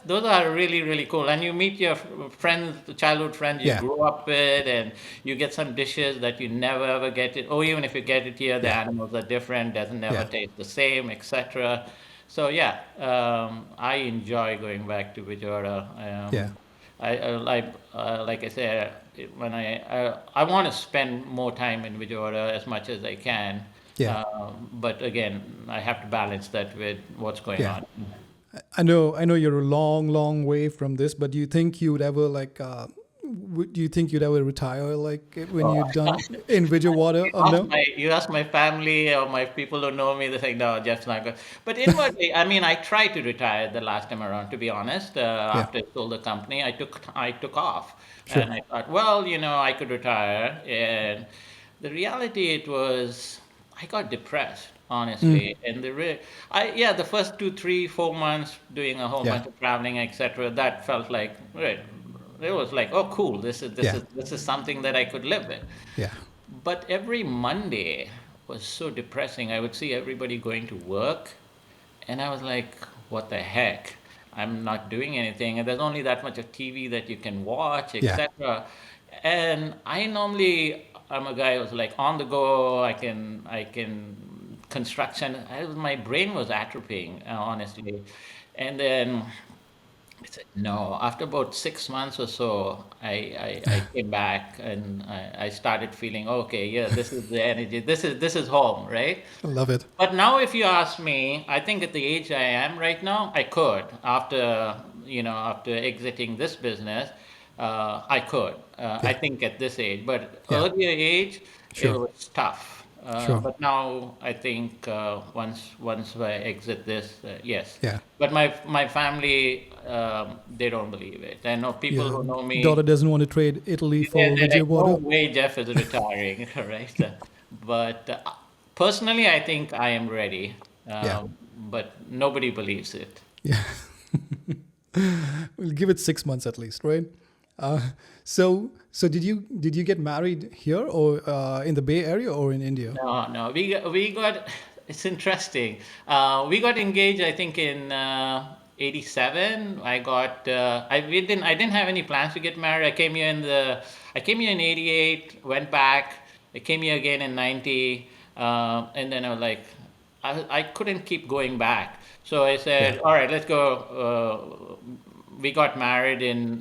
those are really really cool, and you meet your friends, the childhood friends you Yeah, grew up with, and you get some dishes that you never ever get it. Or even if you get it here, the yeah, animals are different, doesn't never yeah, taste the same, etc. So yeah, I enjoy going back to Vijayawada. yeah, Like I said, when I want to spend more time in Vijayawada as much as I can. yeah, But again, I have to balance that with what's going yeah. on. I know you're a long, long way from this, but do you think you would ever like, do you think you'd ever retire like when Oh, you're done in Vijayawada or no? you ask my family or my people who know me, they say, no, Jeff's not good. But inwardly, I mean, I tried to retire the last time around, to be honest. Yeah, After I sold the company, I took off. sure. And I thought, well, I could retire. And the reality, it was, I got depressed, Mm, honestly. And yeah, the first 2, 3, 4 months doing a whole yeah, bunch of traveling, etc., that felt like, right, it was like, oh, cool, yeah, this is something that I could live with. yeah, But every Monday was so depressing. I would see everybody going to work, and I was like, what the heck? I'm not doing anything, and there's only that much of TV that you can watch, yeah, etc. And I'm a guy who's like on the go. I can construction. My brain was atrophying, honestly. And then I said, no. After about 6 months or so, I came back and I started feeling, okay, yeah, this is the energy. This is home, right? I love it. But now, if you ask me, I think at the age I am right now, I could after exiting this business, I could. I Yeah, think at this age, but yeah, earlier age, it sure, was tough. sure. But now I think once I exit this, yes. Yeah, But my family, they don't believe it. I know people your who know daughter me, doesn't want to trade Italy for they're like, no Vijayawada. way Jeff is retiring, right? But personally, I think I am ready. Yeah, But nobody believes it. yeah. We'll give it 6 months at least, right? Uh, so did you get married here or in the Bay Area or in India? No, no, we got. It's interesting. We got engaged, I think, in '87. I didn't have any plans to get married. I came here in '88. Went back. I came here again in '90, and then I was like, I couldn't keep going back. So I Yeah, said, all right, let's go. We got married in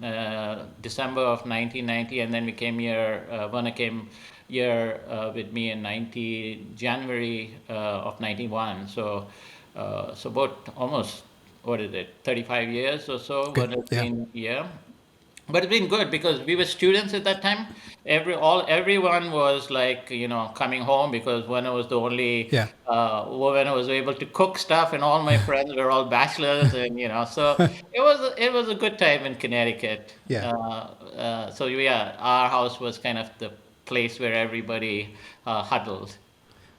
December of 1990, and then we came here. Verna came here with me in January of 91. So about almost, what is it, 35 years or so. okay, Verna's yeah, been here. But it's been good because we were students at that time. Everyone was like, coming home because when I was the only yeah, when I was able to cook stuff, and all my friends were all bachelors, and so it was a good time in Connecticut. yeah. So yeah, our house was kind of the place where everybody huddled.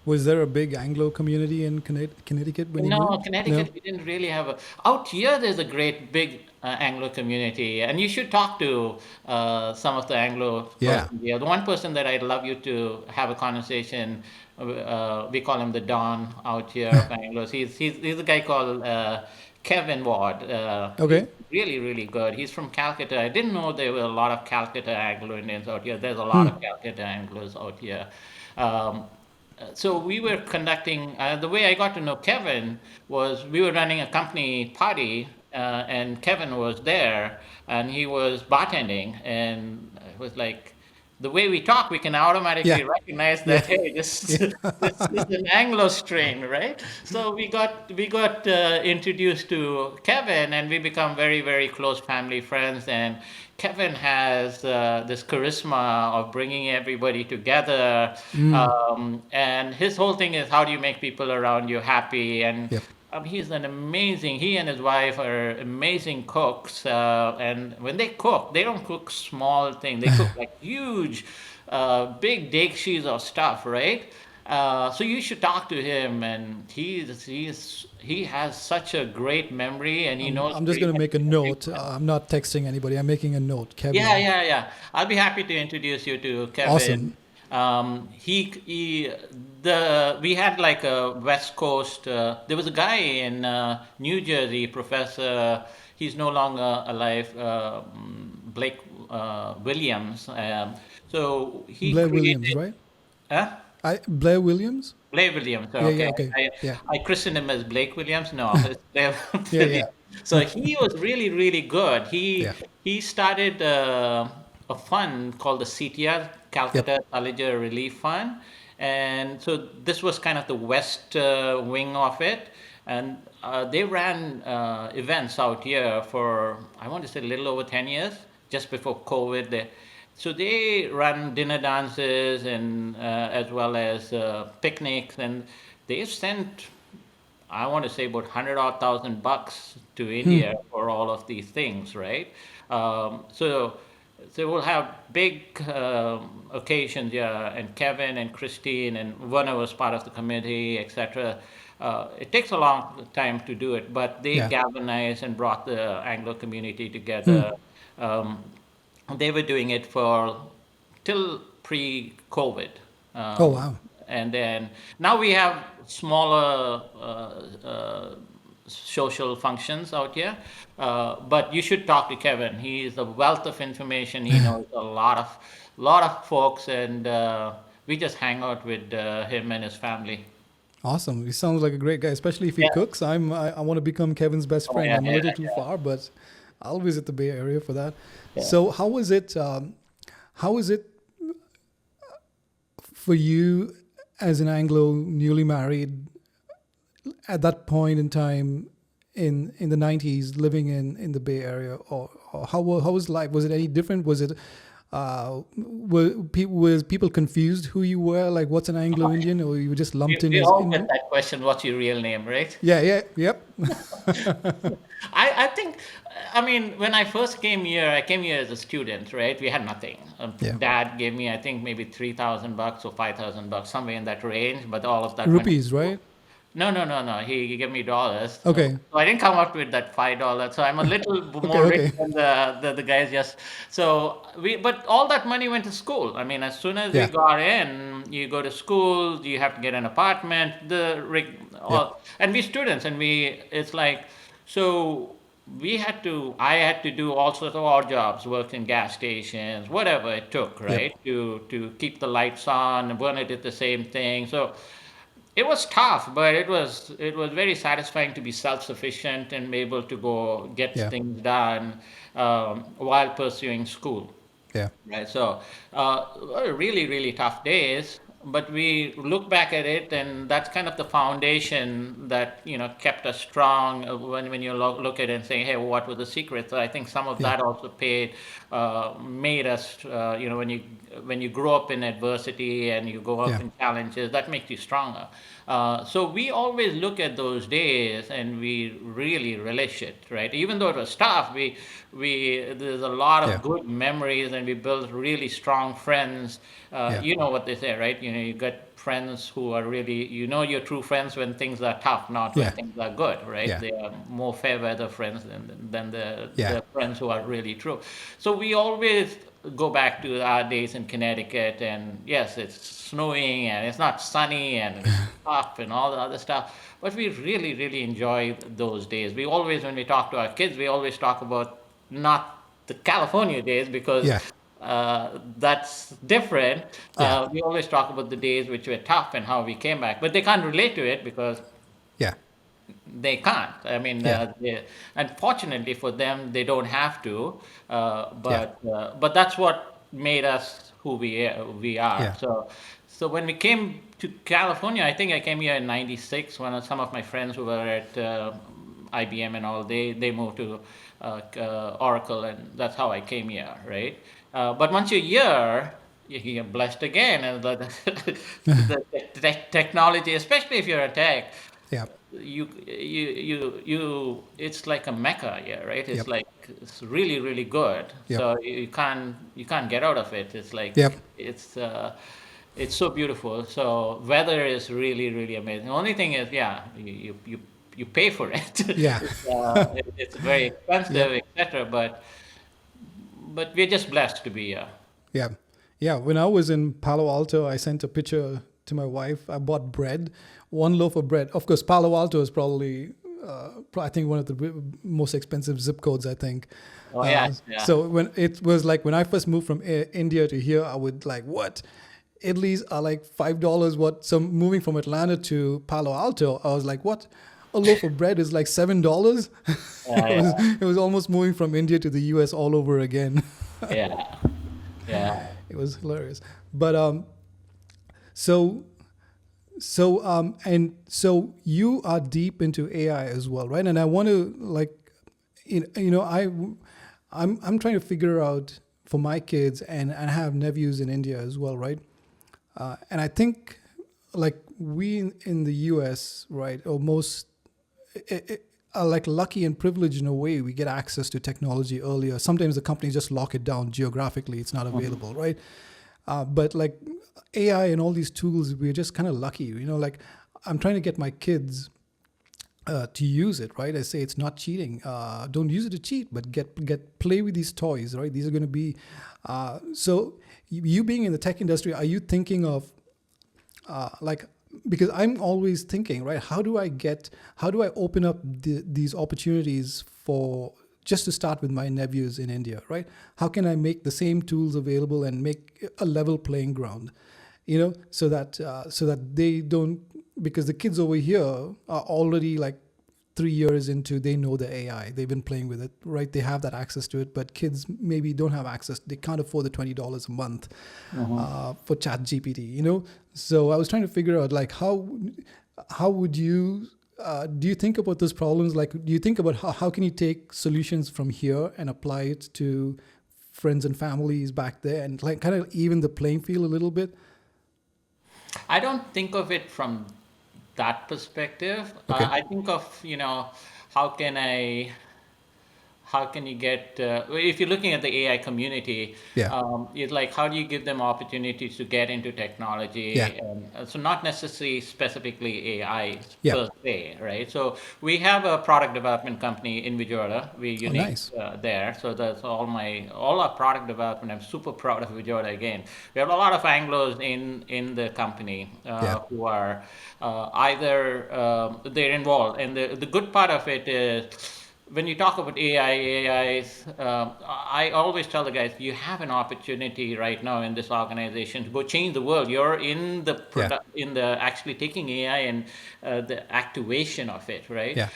Was there a big Anglo community in Connecticut when you No, moved? No. Connecticut, we didn't really have a. Out here, there's a great big Anglo community, and you should talk to some of the Anglo Yeah. person here. The one person that I'd love you to have a conversation. We call him the Don out here of Anglos. He's a guy called Kevin Ward. He's Okay. really really good. He's from Calcutta. I didn't know there were a lot of Calcutta Anglo Indians out here. There's a lot Hmm. of Calcutta Anglos out here. Um, so we were conducting, the way I got to know Kevin was we were running a company party, and Kevin was there, and he was bartending, and it was like, the way we talk, we can Yeah. automatically recognize Yeah. that, hey, this Yeah. this is an Anglo strain, right? So we got introduced to Kevin, and we become very very close family friends. And Kevin has this charisma of bringing everybody together, Mm. and his whole thing is, how do you make people around you happy? And Yep. he and his wife are amazing cooks. And when they cook, they don't cook small things. They cook like huge, big dekshis of stuff, right? So you should talk to him, and he has such a great memory, and he knows I'm just pretty going to much make a note. everyone. I'm not texting anybody. I'm making a note. Yeah, Kevin. yeah, yeah. I'll be happy to introduce you to Kevin. Awesome. He the we had like a West Coast. There was a guy in New Jersey, Professor. He's no longer alive. Blake Williams. So he Blair Williams, created. right? Huh? Blair Williams? Blake Williams. Yeah, Okay, yeah, okay. I, Yeah. I christened him as Blake Williams. No, it's Blake Yeah, Williams. yeah. So he was really, really good. Yeah. He started a fund called the CTR, Yep. Calcutta Thalliger Relief Fund, and so this was kind of the west wing of it, and they ran events out here for I want to say a little over 10 years, just before COVID. So they run dinner dances and as well as picnics, and they sent I want to say about 100 odd thousand bucks to India for all of these things, right? So we'll have big occasions, yeah, and Kevin and Christine and Werner was part of the committee, etc. It takes a long time to do it, but they Yeah. galvanized and brought the Anglo community together. Um, they were doing it for till pre-COVID. Oh, Um, wow. and then now we have smaller social functions out here. But you should talk to Kevin. He is a wealth of information. He knows a lot of folks, and we just hang out with him and his family. Awesome. He sounds like a great guy, especially if he Yeah. cooks. I want to become Kevin's best Oh friend. yeah, I'm a yeah, little too yeah. far, but I'll visit the Bay Area for that. Yeah. So, how was it for you as an Anglo newly married at that point in time in the 90s living in the Bay Area, or how was life? Was it any different? Was it was people confused who you were, like what's an Anglo Indian, or you were just lumped in We as all get Indian? that question. What's your real name, right? Yeah, yeah, yep. I think, I mean, when I first came here, I came here as a student, right? We had nothing. Yeah. Dad gave me, I think, maybe 3,000 bucks or 5,000 bucks, somewhere in that range. But all of that went. Rupees, right? No, no, no, no. He gave me dollars. Okay. So I didn't come up with that $5. So I'm a little Okay, more rich okay. than the guys just. So but all that money went to school. I mean, as soon as we Yeah. got in, you go to school, you have to get an apartment, Yep. and we students, and it's like, so I had to do all sorts of odd jobs, worked in gas stations, whatever it took, Yep. right, to keep the lights on. Werner did the same thing. So it was tough, but it was very satisfying to be self-sufficient and be able to go get Yeah. things done while pursuing school. Yeah. Right. So, really, really tough days, but we look back at it, and that's kind of the foundation that kept us strong. When you look at it and say, "Hey, what was the secret?" So I think some of Yeah. that also made us. When you grow up in adversity and you go up Yeah. in challenges, that makes you stronger. So we always look at those days and we really relish it, right? Even though it was tough, we there's a lot Yeah. of good memories, and we built really strong friends. Yeah. You know what they say, right? You get friends who are really, your true friends when things are tough, not when Yeah. things are good, right? Yeah. They are more fair weather friends than Yeah. the friends who are really true. So we always go back to our days in Connecticut, and yes, it's snowing and it's not sunny and it's tough and all the other stuff, but we really, really enjoy those days. We always, when we talk to our kids, we always talk about not the California days, because Yeah. that's different. Yeah. We always talk about the days which were tough and how we came back, but they can't relate to it because Yeah. they can't. I mean, Yeah. unfortunately for them, they don't have to. But that's what made us who we are. Yeah. So when we came to California, I think I came here in '96 when some of my friends who were at IBM and all, they moved to Oracle, and that's how I came here, right? But once you're here, you get blessed again, and the technology, especially if you're a tech, Yeah. it's like a mecca here, right? It's Yep. like it's really, really good. Yep. So you can't get out of it. It's like Yep. it's it's so beautiful. So weather is really, really amazing. The only thing is, yeah, you pay for it. Yeah. It's very Yep. expensive, etc. But we're just blessed to be here. Yeah. Yeah. When I was in Palo Alto, I sent a picture to my wife. I bought bread, one loaf of bread. Of course, Palo Alto is probably, I think, one of the most expensive zip codes, I think. Oh yes, yeah. So when it was like when I first moved from India to here, I would like, what? Idlis are like $5. What? So moving from Atlanta to Palo Alto, I was like, what? A loaf of bread is like $7. Yeah, It was almost moving from India to the US all over again. yeah, yeah. It was hilarious. But so and so you are deep into AI as well, right? And I want to like, you know, I'm trying to figure out for my kids, and I have nephews in India as well, right? And I think like we in the US, right, or most are like lucky and privileged in a way. We get access to technology earlier. Sometimes the companies just lock it down geographically; it's not available, right? But like AI and all these tools, we're just kind of lucky, you know. Like I'm trying to get my kids to use it, right? I say it's not cheating. Don't use it to cheat, but get play with these toys, right? These are going to be. So you being in the tech industry, are you thinking of like, because I'm always thinking, right? How do I open up these opportunities for just to start with my nephews in India, right? How can I make the same tools available and make a level playing ground, you know, so that they don't, because the kids over here are already like 3 years into, they know the AI, they've been playing with it, right? They have that access to it, but kids maybe don't have access. They can't afford the $20 a month for Chat GPT, you know. So I was trying to figure out like how would you do you think about those problems? Like, do you think about how can you take solutions from here and apply it to friends and families back there, and like kind of even the playing field a little bit? I don't think of it from that perspective. Okay. I think of, how can I how can you get if you're looking at the AI community, Yeah. it's like how do you give them opportunities to get into Yeah. technology, and so not necessarily specifically AI Yeah. per se, right? So we have a product development company in Vijayawada. We're Oh, unique nice. there. So that's all our product development. I'm super proud of Vijayawada again. We have a lot of Anglos in the company Yeah. who are either they're involved, and the good part of it is when you talk about I always tell the guys, you have an opportunity right now in this organization to go change the world. You're in the Yeah. in the actually taking AI and the activation of it, right? Yeah.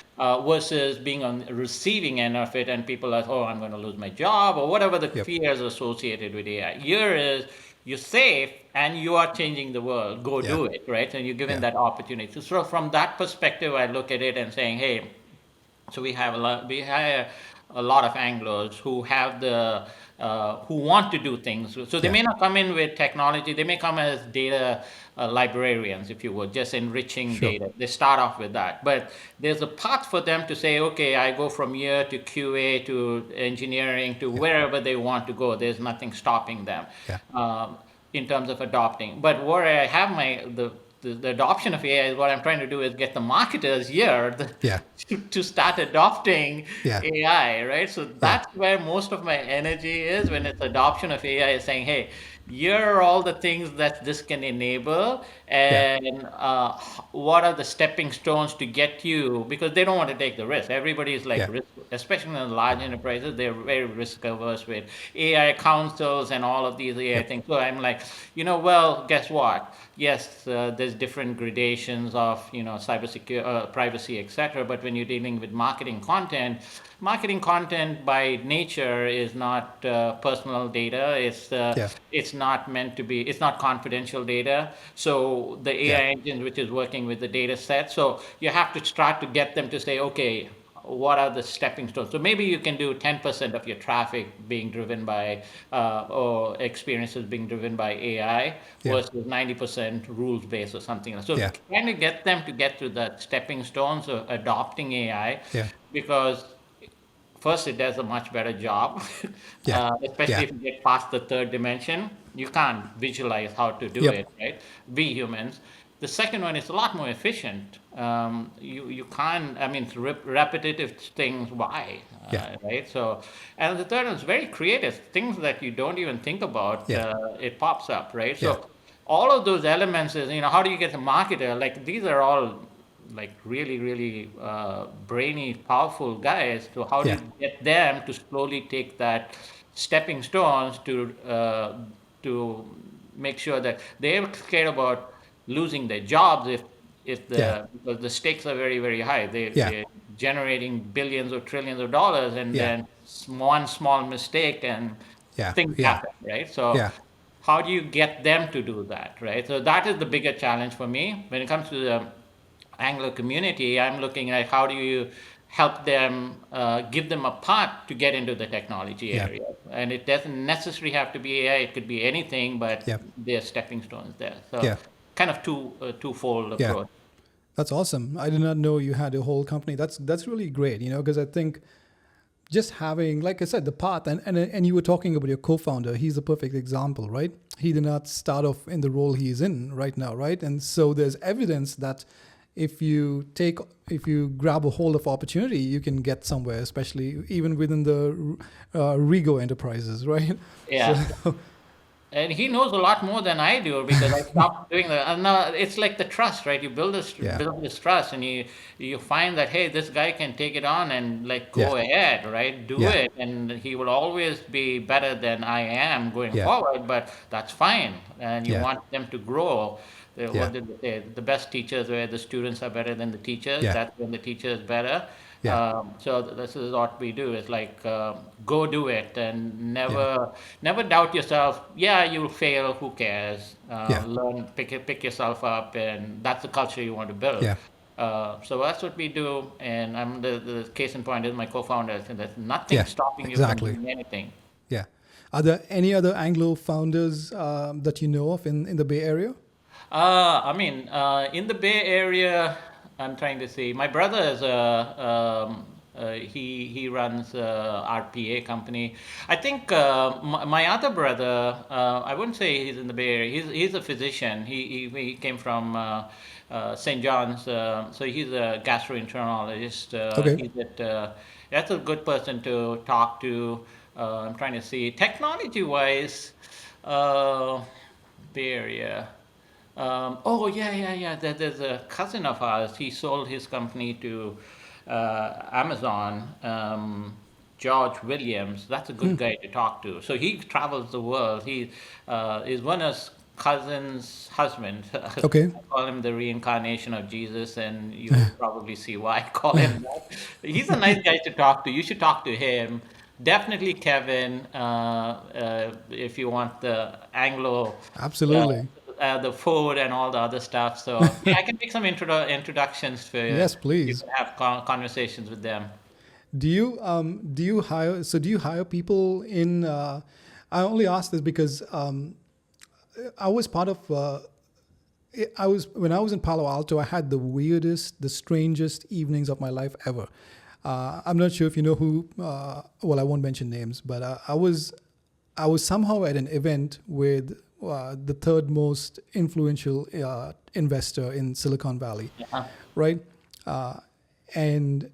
Versus being on the receiving end of it, and people are, oh, I'm going to lose my job or whatever the Yep. fears associated with AI. Here is you're safe and you are changing the world. Go Yeah. do it, right? And you're given Yeah. that opportunity. So from that perspective, I look at it and saying, hey, so we hire a lot of Anglos who have the who want to do things. So they Yeah. may not come in with technology. They may come as data librarians, if you would, just enriching Sure. data. They start off with that, but there's a path for them to say, okay, I go from here to QA to engineering to Yeah. wherever they want to go. There's nothing stopping them. Yeah. In terms of adopting. But where I have the adoption of AI is what I'm trying to do is get the marketers here Yeah. to start adopting Yeah. AI, right? So Yeah. that's where most of my energy is when it's adoption of AI is saying, hey, here are all the things that this can enable, Yeah. and what are the stepping stones to get you, because they don't want to take the risk. Everybody is like Yeah. risk, especially in the large enterprises, they're very risk averse with AI councils and all of these AI Yep. things. So I'm like, well, guess what? Yes, there's different gradations of cybersecurity, privacy, etc. But when you're dealing with marketing content by nature is not personal data. Yeah. It's not meant to be. It's not confidential data. So the Yeah. AI engine, which is working with the data set, so you have to start to get them to say, okay, what are the stepping stones? So maybe you can do 10% of your traffic being driven by or experiences being driven by AI Yeah. versus 90% rules based or something else. So Yeah. trying to get them to get to the stepping stones of adopting AI, Yeah. because first it does a much better job, Yeah. especially Yeah. if you get past the third dimension. you can't visualize how to do Yep. it, right? We humans. The second one is a lot more efficient. You can't. I mean, it's repetitive things. Why, Yeah. right? So, and the third one is very creative. Things that you don't even think about. Yeah. It pops up, right? Yeah. So, all of those elements is, how do you get a marketer? Like these are all like really, really brainy, powerful guys. So how do Yeah. you get them to slowly take that stepping stones to make sure that they're scared about losing their jobs if Yeah. because the stakes are very, very high. Yeah. They're generating billions or trillions of dollars, and Yeah. then one small mistake and Yeah. things Yeah. happen, right? So Yeah. how do you get them to do that, right? So that is the bigger challenge for me when it comes to the Anglo community. I'm looking at how do you help them, give them a path to get into the technology Yeah. area, and it doesn't necessarily have to be AI. It could be anything, but Yeah. there's stepping stones there. So Yeah. kind of twofold Yeah. approach. That's awesome. I did not know you had a whole company. That's really great, because I think just having, like I said, the path, and you were talking about your co-founder. He's a perfect example, right? He did not start off in the role he's in right now, right? And so there's evidence that if you grab a hold of opportunity, you can get somewhere, especially even within the Rego enterprises, right? Yeah. So, And he knows a lot more than I do because I stopped doing that. And now it's like the trust, right? You build Yeah. this trust, and you find that, hey, this guy can take it on and like go Yeah. ahead, right? Do Yeah. it, and he will always be better than I am going Yeah. forward. But that's fine, and you Yeah. want them to grow. Yeah. What did they say? The best teachers where the students are better than the teachers. Yeah. That's when the teacher is better. Yeah. So this is what we do. It's like go do it, and never doubt yourself. Yeah, you'll fail. Who cares? Yeah. Learn, pick yourself up, and that's the culture you want to build. Yeah. So that's what we do, and I'm the case in point is my co-founder, and there's nothing Yeah. stopping you Exactly. from doing anything. Yeah. Are there any other Anglo founders that you know of in the Bay Area? I mean, in the Bay Area, I'm trying to see. My brother is he runs a RPA company. I think my other brother, I wouldn't say he's in the Bay Area. He's a physician. He came from St. John's, so he's a gastroenterologist. Okay. That's a good person to talk to. I'm trying to see technology-wise, Bay Area. Oh yeah. There's a cousin of ours. He sold his company to Amazon. George Williams. That's a good guy to talk to. So he travels the world. He is one of his cousin's husband. Okay. I call him the reincarnation of Jesus, and you'll probably see why I call him that. He's a nice guy to talk to. You should talk to him. Definitely Kevin, if you want the Anglo. Absolutely. The food and all the other stuff. So yeah, I can make some introductions for you. Yes, You please. can have conversations with them. Do you hire people in? I only ask this because I was part of. When I was in Palo Alto, I had the strangest evenings of my life ever. I'm not sure if you know who. Well, I won't mention names, but I was somehow at an event with the third most influential investor in Silicon Valley, right? And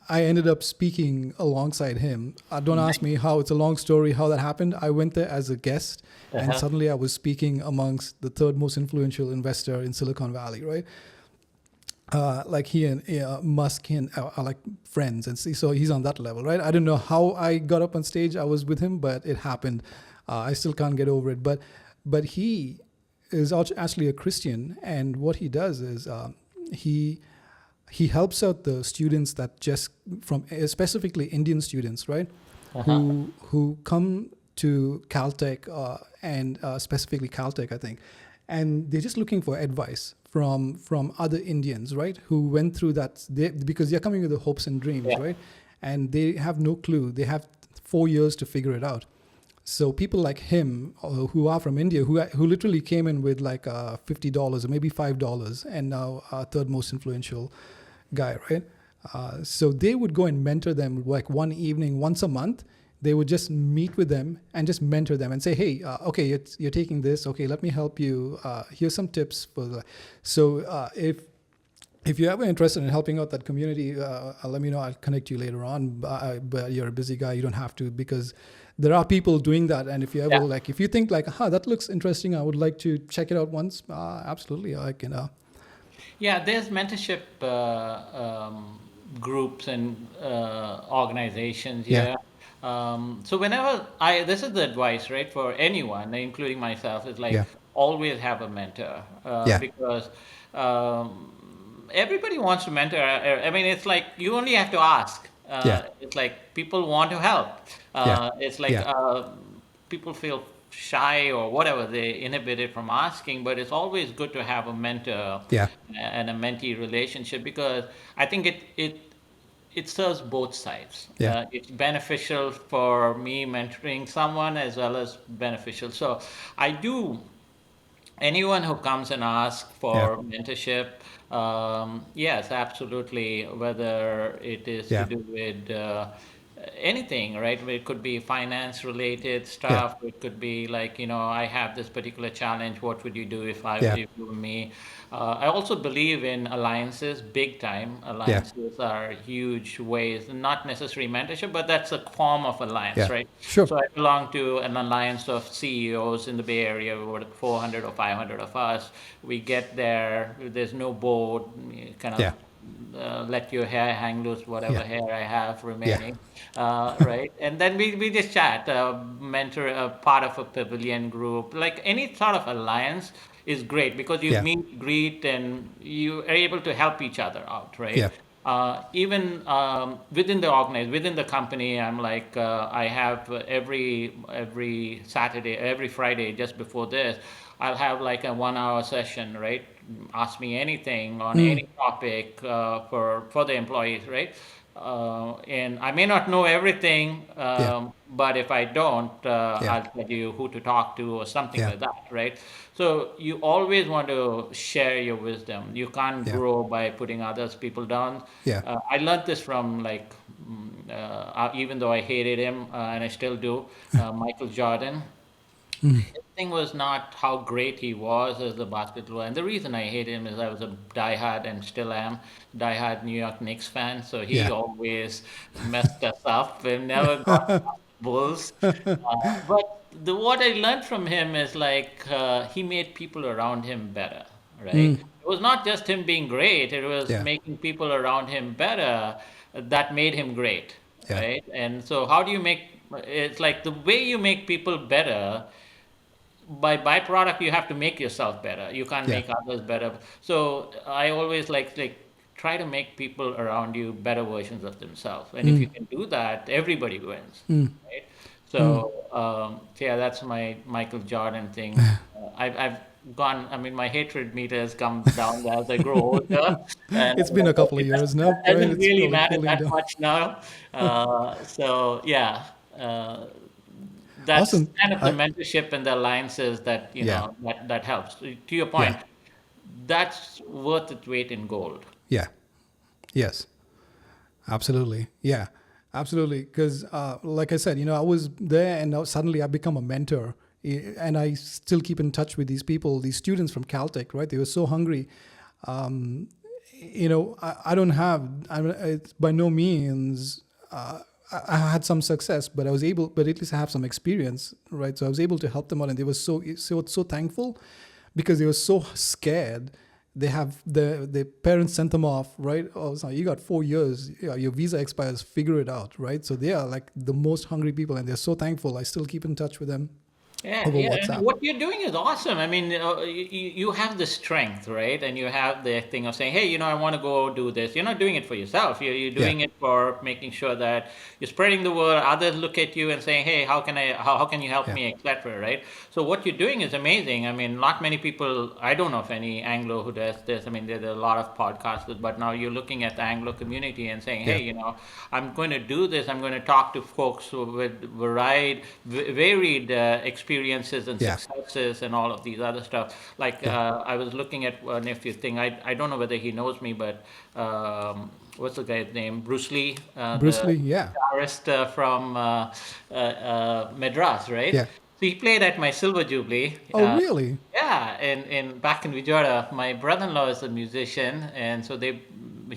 I ended up speaking alongside him. Don't ask me how. It's a long story how that happened. I went there as a guest, and suddenly I was speaking amongst the third most influential investor in Silicon Valley, right? Like he and Musk and are like friends, and so he's on that level, right? I don't know how I got up on stage. I was with him, but it happened. I still can't get over it. But he is actually a Christian, and what he does is he helps out the students that just from specifically Indian students, right? Who come to Caltech and specifically Caltech, I think, and they're just looking for advice from other Indians, right? Who went through that because they're coming with the hopes and dreams, right? And they have no clue. They have 4 years to figure it out. So people like him, who are from India, who literally came in with like $50 or maybe $5, and now third most influential guy, right? So they would go and mentor them like one evening, once a month. they would just meet with them and just mentor them and say, hey, okay, you're taking this. Okay, let me help you. Here's some tips for the. So if you're ever interested in helping out that community, let me know. I'll connect you later on. But you're a busy guy. You don't have to, because there are people doing that. And if you ever if you think like, that looks interesting, I would like to check it out once. Absolutely, I can. Yeah, there's mentorship groups and organizations here. So whenever this is the advice, right, for anyone, including myself, is like always have a mentor, because everybody wants to mentor. I mean, it's like you only have to ask. It's like people want to help. It's like people feel shy or whatever, they inhibited from asking, but it's always good to have a mentor and a mentee relationship, because I think it serves both sides. It's beneficial for me mentoring someone as well as beneficial. So I do, anyone who comes and asks for mentorship, yes, absolutely, whether it is to do with anything, right? It could be finance related stuff. It could be like, I have this particular challenge. What would you do if you were me? I also believe in alliances, big time. Alliances are huge ways, not necessarily mentorship, but that's a form of alliance, right? Sure. So I belong to an alliance of CEOs in the Bay Area, over 400 or 500 of us. We get there, there's no board, kind of let your hair hang loose, whatever hair I have remaining, right? And then we just chat, mentor, part of a pavilion group, like any sort of alliance is great, because you meet, greet, and you are able to help each other out, right? Even within the company, I'm like, I have every Saturday, every Friday, just before this, I'll have like a 1 hour session, right? Ask me anything on any topic for the employees, right? And I may not know everything, but if I don't, I'll tell you who to talk to or something like that, right? So you always want to share your wisdom. You can't grow by putting others people down. I learned this from like, even though I hated him, and I still do, Michael Jordan. His thing was not how great he was as a basketball player. And the reason I hate him is I was a diehard, and still am, diehard New York Knicks fan. So he always messed us up and never got past Bulls. But what I learned from him is like he made people around him better, right? It was not just him being great. It was making people around him better that made him great, right? And so how do you it's like the way you make people better, by byproduct, you have to make yourself better. You can't make others better. So I always like try to make people around you better versions of themselves. And if you can do that, everybody wins, right? So that's my Michael Jordan thing. I've gone. I mean, my hatred meter has come down as I grow older. And It's been a couple of years now. It doesn't really matter that much now. So yeah. That's Awesome. kind of the mentorship and the alliances that that helps. To your point, that's worth its weight in gold. Yes. Absolutely. Yeah. Absolutely. Because, like I said, I was there, and now suddenly I become a mentor, and I still keep in touch with these people, these students from Caltech. Right? They were so hungry. I don't have. It's by no means. I had some success, but at least I have some experience, right? So I was able to help them out, and they were so thankful, because they were so scared. The parents sent them off, right? Oh, so you got 4 years, your visa expires, figure it out, right? So they are like the most hungry people, and they're so thankful. I still keep in touch with them. over WhatsApp. And what you're doing is awesome. I mean, you have the strength, right? And you have the thing of saying, hey, I want to go do this. You're not doing it for yourself. You're doing it for making sure that you're spreading the word. Others look at you and saying, hey, how can you help me, etc. Right? So what you're doing is amazing. I mean, not many people. I don't know of any Anglo who does this. I mean, there's a lot of podcasters, but now you're looking at the Anglo community and saying, hey, I'm going to do this. I'm going to talk to folks with varied experience experiences and Yeah. successes and all of these other stuff. Like I was looking at a nephew thing. I don't know whether he knows me, but what's the guy's name? Bruce Lee, Bruce the Lee. Yeah. guitarist from Madras, right? Yeah. So he played at my Silver Jubilee. Oh, really? Yeah, in back in Vijayawada, my brother-in-law is a musician, and so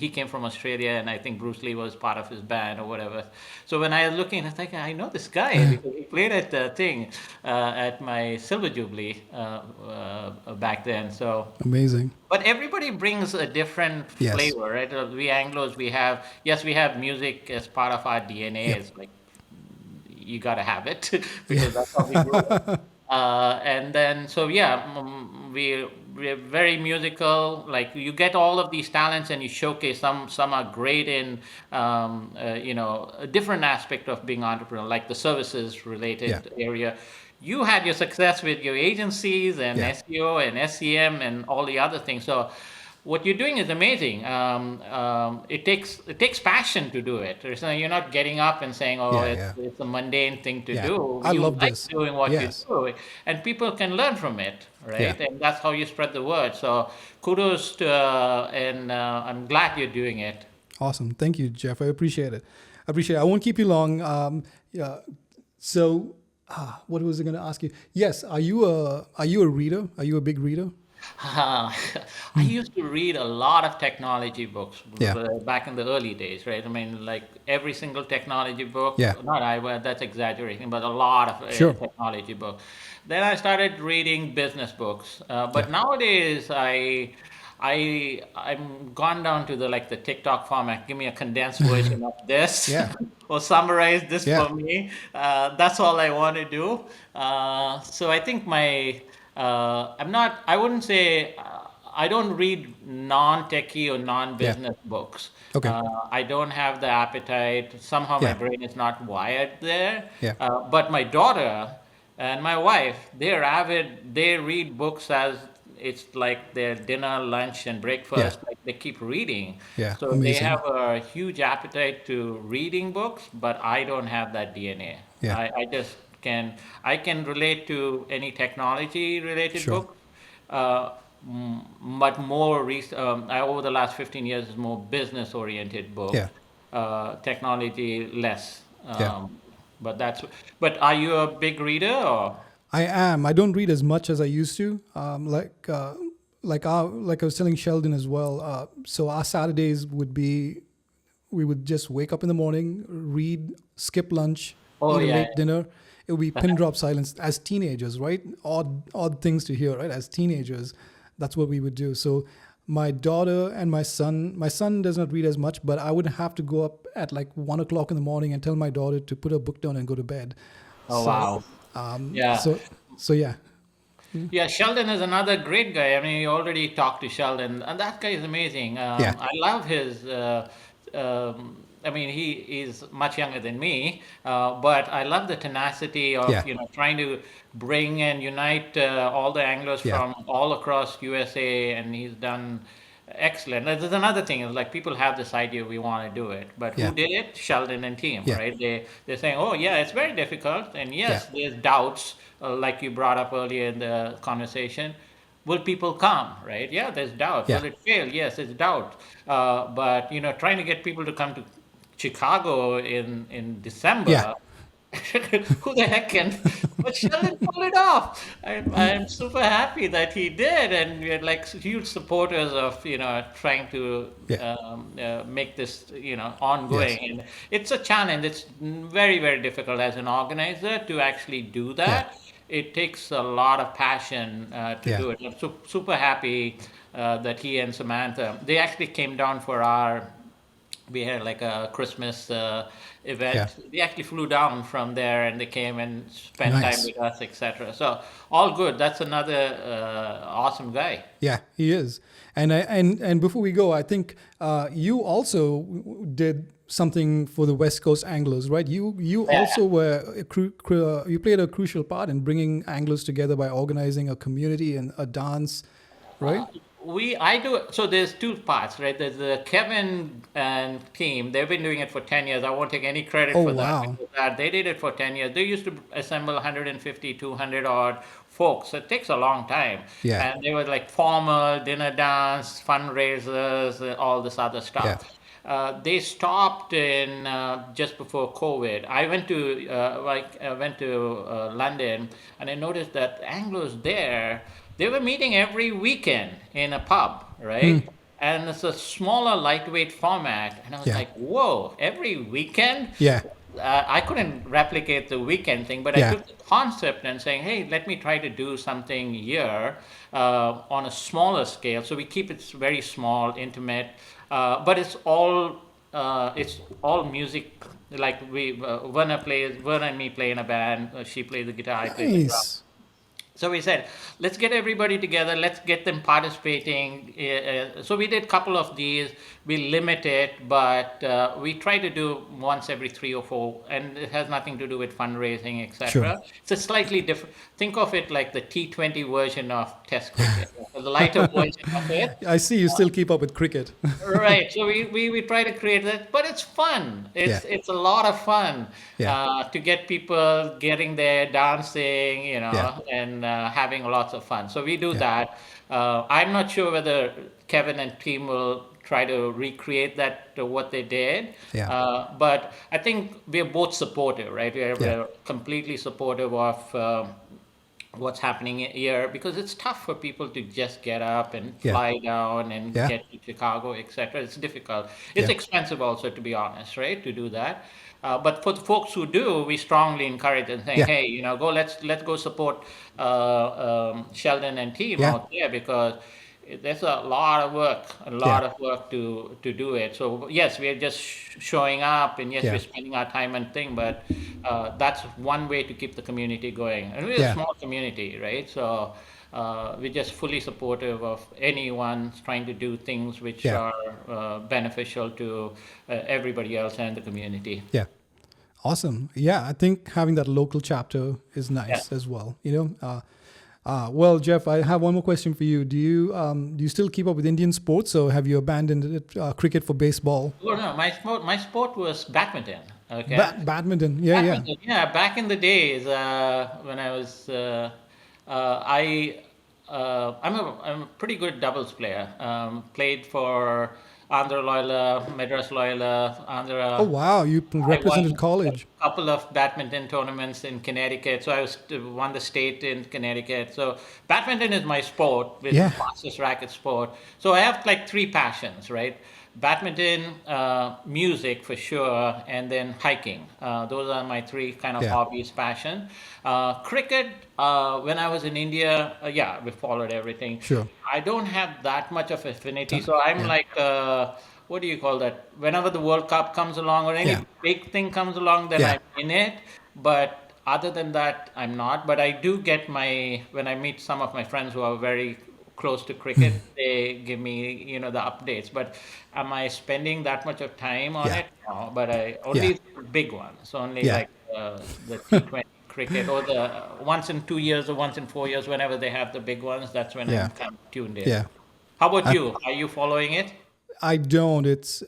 he came from Australia, and I think Bruce Lee was part of his band or whatever. So when I was looking, I was like, I know this guy because he played at the thing at my Silver Jubilee back then. So, Amazing. but everybody brings a different Yes. flavor, right? We Anglos, we have music as part of our DNA. Yeah. It's like you got to have it because that's how we grew up. And then, so yeah, we're very musical. Like you get all of these talents and you showcase some. Some are great in, a different aspect of being entrepreneur, like the services related Yeah. area. You had your success with your agencies and Yeah. SEO and SEM and all the other things. So what you're doing is amazing. It takes passion to do it. You're not getting up and saying, "Oh, Yeah, it's a mundane thing to Yeah. do." I You love like this. doing what Yes. you do, and people can learn from it, right? Yeah. And that's how you spread the word. So kudos to, and I'm glad you're doing it. Awesome. Thank you, Jeff. I appreciate it. I won't keep you long. Yeah. So, what was I going to ask you? Yes. Are you a reader? Are you a big reader? I used to read a lot of technology books Yeah. back in the early days, right? I mean, like every single technology book. Yeah. Well, that's exaggerating, but a lot of Sure. technology books. Then I started reading business books, but Yeah. nowadays I'm gone down to the TikTok format. Give me a condensed version of this, Yeah. or summarize this Yeah. for me. That's all I want to do. So I think I'm not. I wouldn't say. I don't read non-techie or non-business books. Okay. I don't have the appetite. Somehow my Yeah. brain is not wired there. Yeah. But my daughter and my wife, they're avid. They read books as it's like their dinner, lunch, and breakfast. Yeah. Like they keep reading. Yeah. So they Amazing. have a huge appetite to reading books, but I don't have that DNA. Yeah. I just I can relate to any technology related Sure. book, but more over the last 15 years is more business oriented book. Yeah. Technology less. Yeah. But are you a big reader or? I am. I don't read as much as I used to. Like I was telling Sheldon as well. So our Saturdays would be, we would just wake up in the morning, read, skip lunch, Oh, eat a yeah. late dinner. It would be pin drop silence as teenagers, right? Odd things to hear, right? As teenagers, that's what we would do. So my daughter and my son does not read as much, but I would have to go up at like 1 o'clock in the morning and tell my daughter to put her book down and go to bed. Oh, So, wow. Yeah. So yeah. Yeah, Sheldon is another great guy. I mean, you already talked to Sheldon, and that guy is amazing. Yeah. I love his. I mean, he is much younger than me, but I love the tenacity of Yeah. trying to bring and unite all the Anglos Yeah. from all across USA, and he's done excellent. There's another thing is like people have this idea we want to do it, but Yeah. who did it? Sheldon and team, Yeah. right? They're saying, oh yeah, it's very difficult, and yes, there's doubts, like you brought up earlier in the conversation. Will people come, right? Yeah, there's doubt. Yeah. Will it fail? Yes, it's doubt. But trying to get people to come to Chicago in December. Yeah. Who the heck can? But Sheldon pulled it off. I'm super happy that he did, and we're like huge supporters of trying to Yeah. make this ongoing. Yes. And it's a challenge. It's very very difficult as an organizer to actually do that. It takes a lot of passion to Yeah. do it. I'm super happy that he and Samantha they actually came down for our. We had like a Christmas event. Yeah. They actually flew down from there and they came and spent Nice. time with us, etc. So all good. That's another awesome guy. Yeah, he is. And before we go, I think you also did something for the West Coast Anglos, right? You Yeah. also were you played a crucial part in bringing Anglos together by organizing a community and a dance, right? I do. So there's two parts, right? There's the Kevin and team. They've been doing it for 10 years. I won't take any credit Oh for that wow. because they did it for 10 years. They used to assemble 150, 200 odd folks. So it takes a long time. Yeah. And they were like formal dinner dance, fundraisers, all this other Yeah. stuff. They stopped in just before COVID. I went to London, and I noticed that Anglos there, they were meeting every weekend in a pub, right? And it's a smaller, lightweight format, and I was Yeah. like, "Whoa! Every weekend." Yeah. I couldn't replicate the weekend thing, but I Yeah. took the concept and saying, "Hey, let me try to do something here on a smaller scale." So we keep it very small, intimate, but it's all music. Like Verna and me play in a band. She plays the guitar, I play the drum. Nice. So we said, let's get everybody together. Let's get them participating. So we did a couple of these. We limit it, but we try to do once every 3 or 4, and it has nothing to do with fundraising, Sure. etc. It's a slightly different. Think of it like the T20 version of Test cricket, the lighter version of it. I see you still keep up with cricket. Right. So we try to create that, but it's fun. Yeah. It's a lot of fun Yeah. to get people getting there, dancing, Yeah. and having lots of fun. So we do Yeah. that. I'm not sure whether Kevin and team will try to recreate that what they did. Yeah. But I think we're both supportive, right? Yeah. We're completely supportive of what's happening here because it's tough for people to just get up and Yeah. fly down and Yeah. get to Chicago, etc. It's difficult. It's Yeah. expensive also, to be honest, right? To do that. But for the folks who do, we strongly encourage and say, Yeah. hey, go let's go support Sheldon and team Yeah. out there because there's a lot of work, to do it. So yes, we are just showing up, and yes, Yeah. we're spending our time and thing, but that's one way to keep the community going. And we're Yeah. a small community, right? So we're just fully supportive of anyone trying to do things which Yeah. are beneficial to everybody else and the community. Yeah. Awesome. Yeah, I think having that local chapter is Yeah. nice as well. Well, Geoff, I have one more question for you. Do you still keep up with Indian sports, or have you abandoned it, cricket for baseball? Oh no, my sport was badminton. Okay. Badminton. Yeah, yeah. Badminton, yeah. Back in the days when I was, I'm a pretty good doubles player. Played for Andhra Loyola, Madras Loyola, Andhra. Oh wow, you I represented won college. a couple of badminton tournaments in Connecticut. So I won the state in Connecticut. So badminton is my sport, with Yeah. fastest racket sport. So I have like three passions, right? Badminton, music for sure, and then hiking. Those are my three kind of Yeah. hobbies, passion. Cricket, when I was in India, yeah, we followed everything. Sure. I don't have that much of affinity, so I'm Yeah. like, what do you call that? Whenever the World Cup comes along or any Yeah. big thing comes along, then Yeah. I'm in it. But other than that, I'm not. But I do get when I meet some of my friends who are very close to cricket, they give me, the updates. But am I spending that much of time on Yeah. it? No, but I only big ones, only Yeah. like the T20 cricket or the once in 2 years or once in 4 years, whenever they have the big ones, that's when Yeah. I'm kind of tuned in. Yeah. How about you? Are you following it? I don't. It's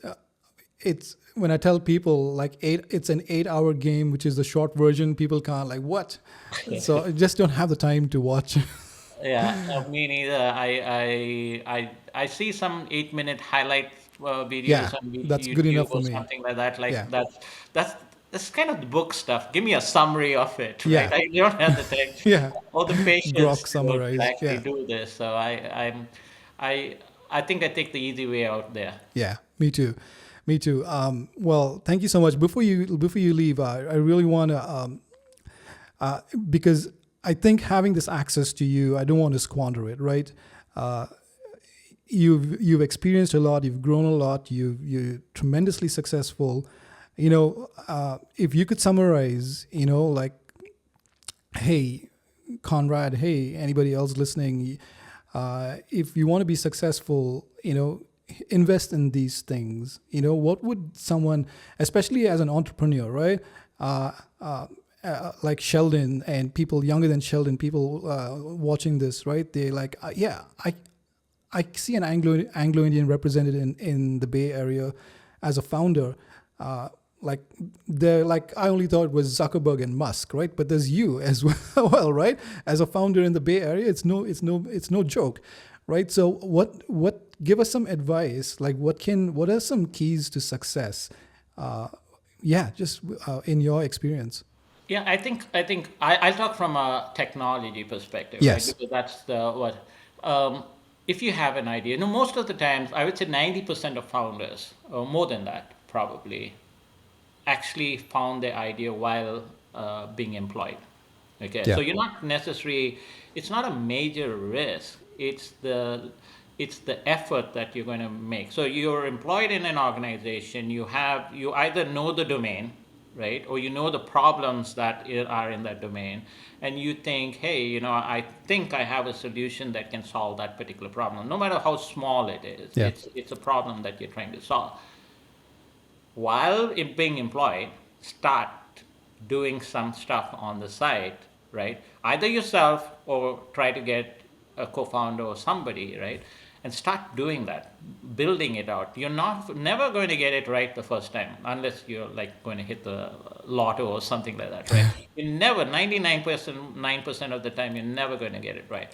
when I tell people like it's an 8-hour game, which is the short version. People can't like what. So I just don't have the time to watch. Yeah, no, me neither. I see some 8-minute highlight videos Yeah, on that's YouTube good enough for or me. something like that. Like Yeah. that's kind of the book stuff. Give me a summary of it, right? Yeah. I don't have the time Yeah. or the patience Grok to summarize, actually yeah. do this. So I think I take the easy way out there. Yeah, me too. Me too. Well, thank you so much. Before you leave, I really want to because I think having this access to you, I don't want to squander it. Right? You've experienced a lot. You've grown a lot. You're tremendously successful. If you could summarize, like, hey, Conrad, hey, anybody else listening, if you want to be successful, invest in these things. What would someone, especially as an entrepreneur, right? Like Sheldon and people younger than Sheldon, people watching this, right? They're like, yeah, I see an Anglo Indian represented in the Bay Area as a founder. Like they're like, I only thought it was Zuckerberg and Musk, right? But there's you as well, right? As a founder in the Bay Area, it's no joke, right? So what give us some advice? Like what are some keys to success? Just in your experience. Yeah, I'll talk from a technology perspective, Yes. right? Because that's the what. If you have an idea, most of the times I would say 90% of founders, or more than that, probably, actually found their idea while being employed. Okay, Yeah. so you're not necessarily. It's not a major risk. It's the effort that you're going to make. So you're employed in an organization. You either know the domain, right, or you know the problems that are in that domain, and you think, hey, I think I have a solution that can solve that particular problem, no matter how small it is. Yeah. It's a problem that you're trying to solve. While being employed, start doing some stuff on the side, right? Either yourself or try to get a co-founder or somebody, right? And start doing that, building it out. You're never going to get it right the first time, unless you're like going to hit the lotto or something like that, right? You never, 99% of the time, you're never going to get it right.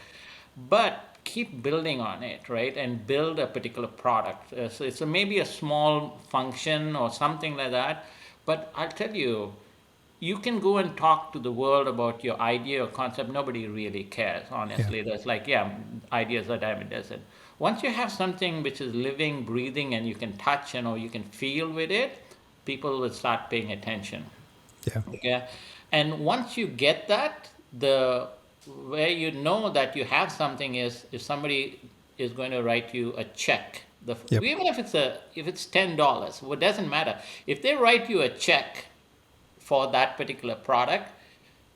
But keep building on it, right? And build a particular product. So it's maybe a small function or something like that. But I'll tell you, you can go and talk to the world about your idea or concept. Nobody really cares, honestly. Yeah. There's like, ideas are diamond desert. Once you have something which is living, breathing, and you can touch and or you can feel with it, people will start paying attention. Yeah. Okay, and once you get that, the where you know that you have something is if somebody is going to write you a check. Yep. Even if it's $10, what doesn't matter. If they write you a check for that particular product,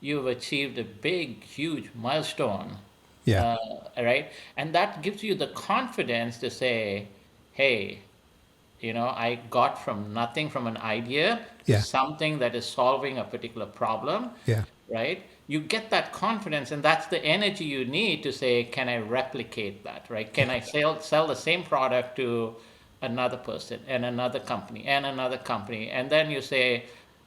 you've achieved a big, huge milestone. Yeah. Right? And that gives you the confidence to say, hey, I got from nothing, from an idea to Yeah. something that is solving a particular problem. Yeah. Right? You get that confidence, and that's the energy you need to say, can I replicate that? Right? Can I sell the same product to another person and another company and another company? And then you say,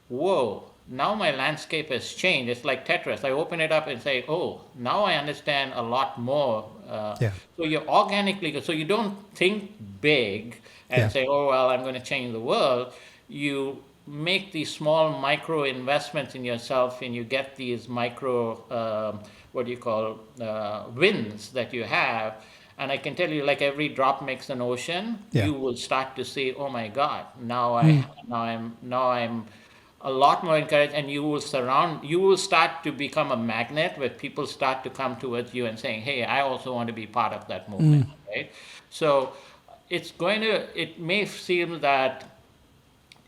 whoa, now my landscape has changed. It's like Tetris. I open it up and say, oh, now I understand a lot more. Yeah. So you're organically, so you don't think big and Yeah. say, oh, well, I'm going to change the world. You make these small micro investments in yourself, and you get these micro, wins that you have. And I can tell you, like every drop makes an ocean. Yeah. You will start to say, oh my God, now I'm a lot more encouraged, and you will start to become a magnet where people start to come towards you and saying, hey, I also want to be part of that movement, right? So it may seem that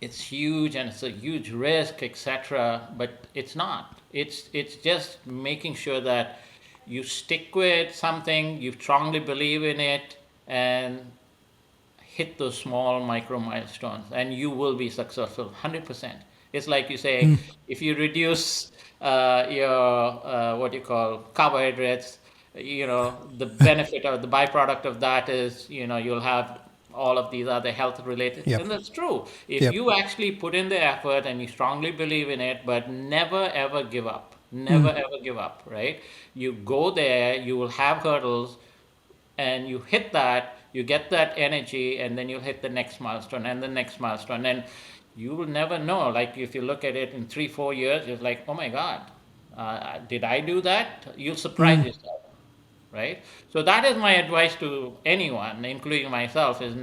it's huge and it's a huge risk, etc., but it's not. It's just making sure that you stick with something, you strongly believe in it, and hit those small micro milestones, and you will be successful 100%. It's like you say, if you reduce your carbohydrates, the benefit or the byproduct of that is, you'll have all of these other health related. Yep. And that's true. If Yep. you actually put in the effort and you strongly believe in it, but never ever give up, never ever give up, right? You go there, you will have hurdles, and you hit that, you get that energy, and then you'll hit the next milestone and the next milestone. And you will never know. Like if you look at it in 3-4 years, you're like, oh my God, did I do that? You'll surprise yourself, right? So that is my advice to anyone, including myself, is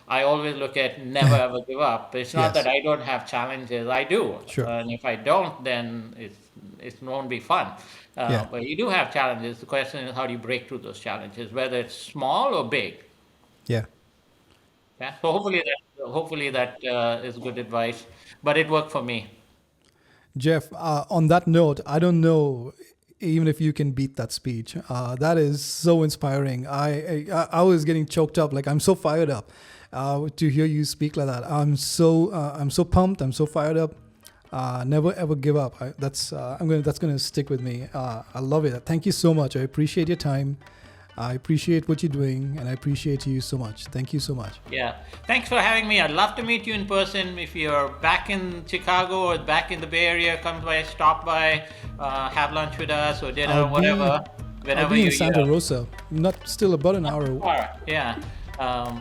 I always look at never ever give up. It's not Yes. that I don't have challenges, I do. Sure. And if I don't, then it won't be fun. Yeah. But you do have challenges. The question is, how do you break through those challenges, whether it's small or big? Yeah. Yeah. So hopefully that is good advice. But it worked for me. Geoff, on that note, I don't know even if you can beat that speech. That is so inspiring. I was getting choked up. Like I'm so fired up to hear you speak like that. I'm so pumped. I'm so fired up. Never ever give up. That's gonna stick with me. I love it. Thank you so much. I appreciate your time. I appreciate what you're doing, and I appreciate you so much. Thank you so much. Yeah, thanks for having me. I'd love to meet you in person. If you're back in Chicago or back in the Bay Area, come by, stop by, have lunch with us or dinner, I'll whatever. I'll Whenever be in you're Santa here. Rosa. Not still about an hour. Yeah,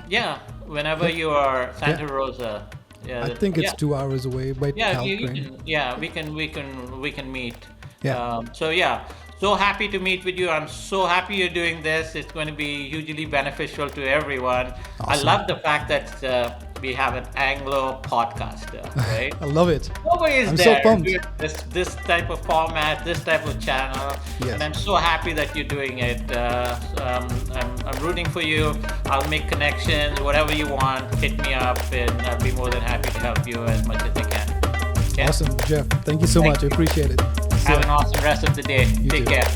yeah. Whenever you are Santa Rosa. Yeah, I think it's yeah. 2 hours away by Yeah, Caltrain. yeah, we can meet. Yeah. So yeah, so happy to meet with you. I'm so happy you're doing this. It's going to be hugely beneficial to everyone. I Awesome. love the fact that we have an Anglo podcaster, right? I love it. Nobody is I'm so there pumped. doing this type of format, this type of channel, Yes. and I'm so happy that you're doing it. I'm rooting for you. I'll make connections, whatever you want. Hit me up, and I'll be more than happy to help you as much as I can. Yeah? Awesome, Jeff. Thank you so Thank much. I you. appreciate it. Have an awesome rest of the day. Take too. care.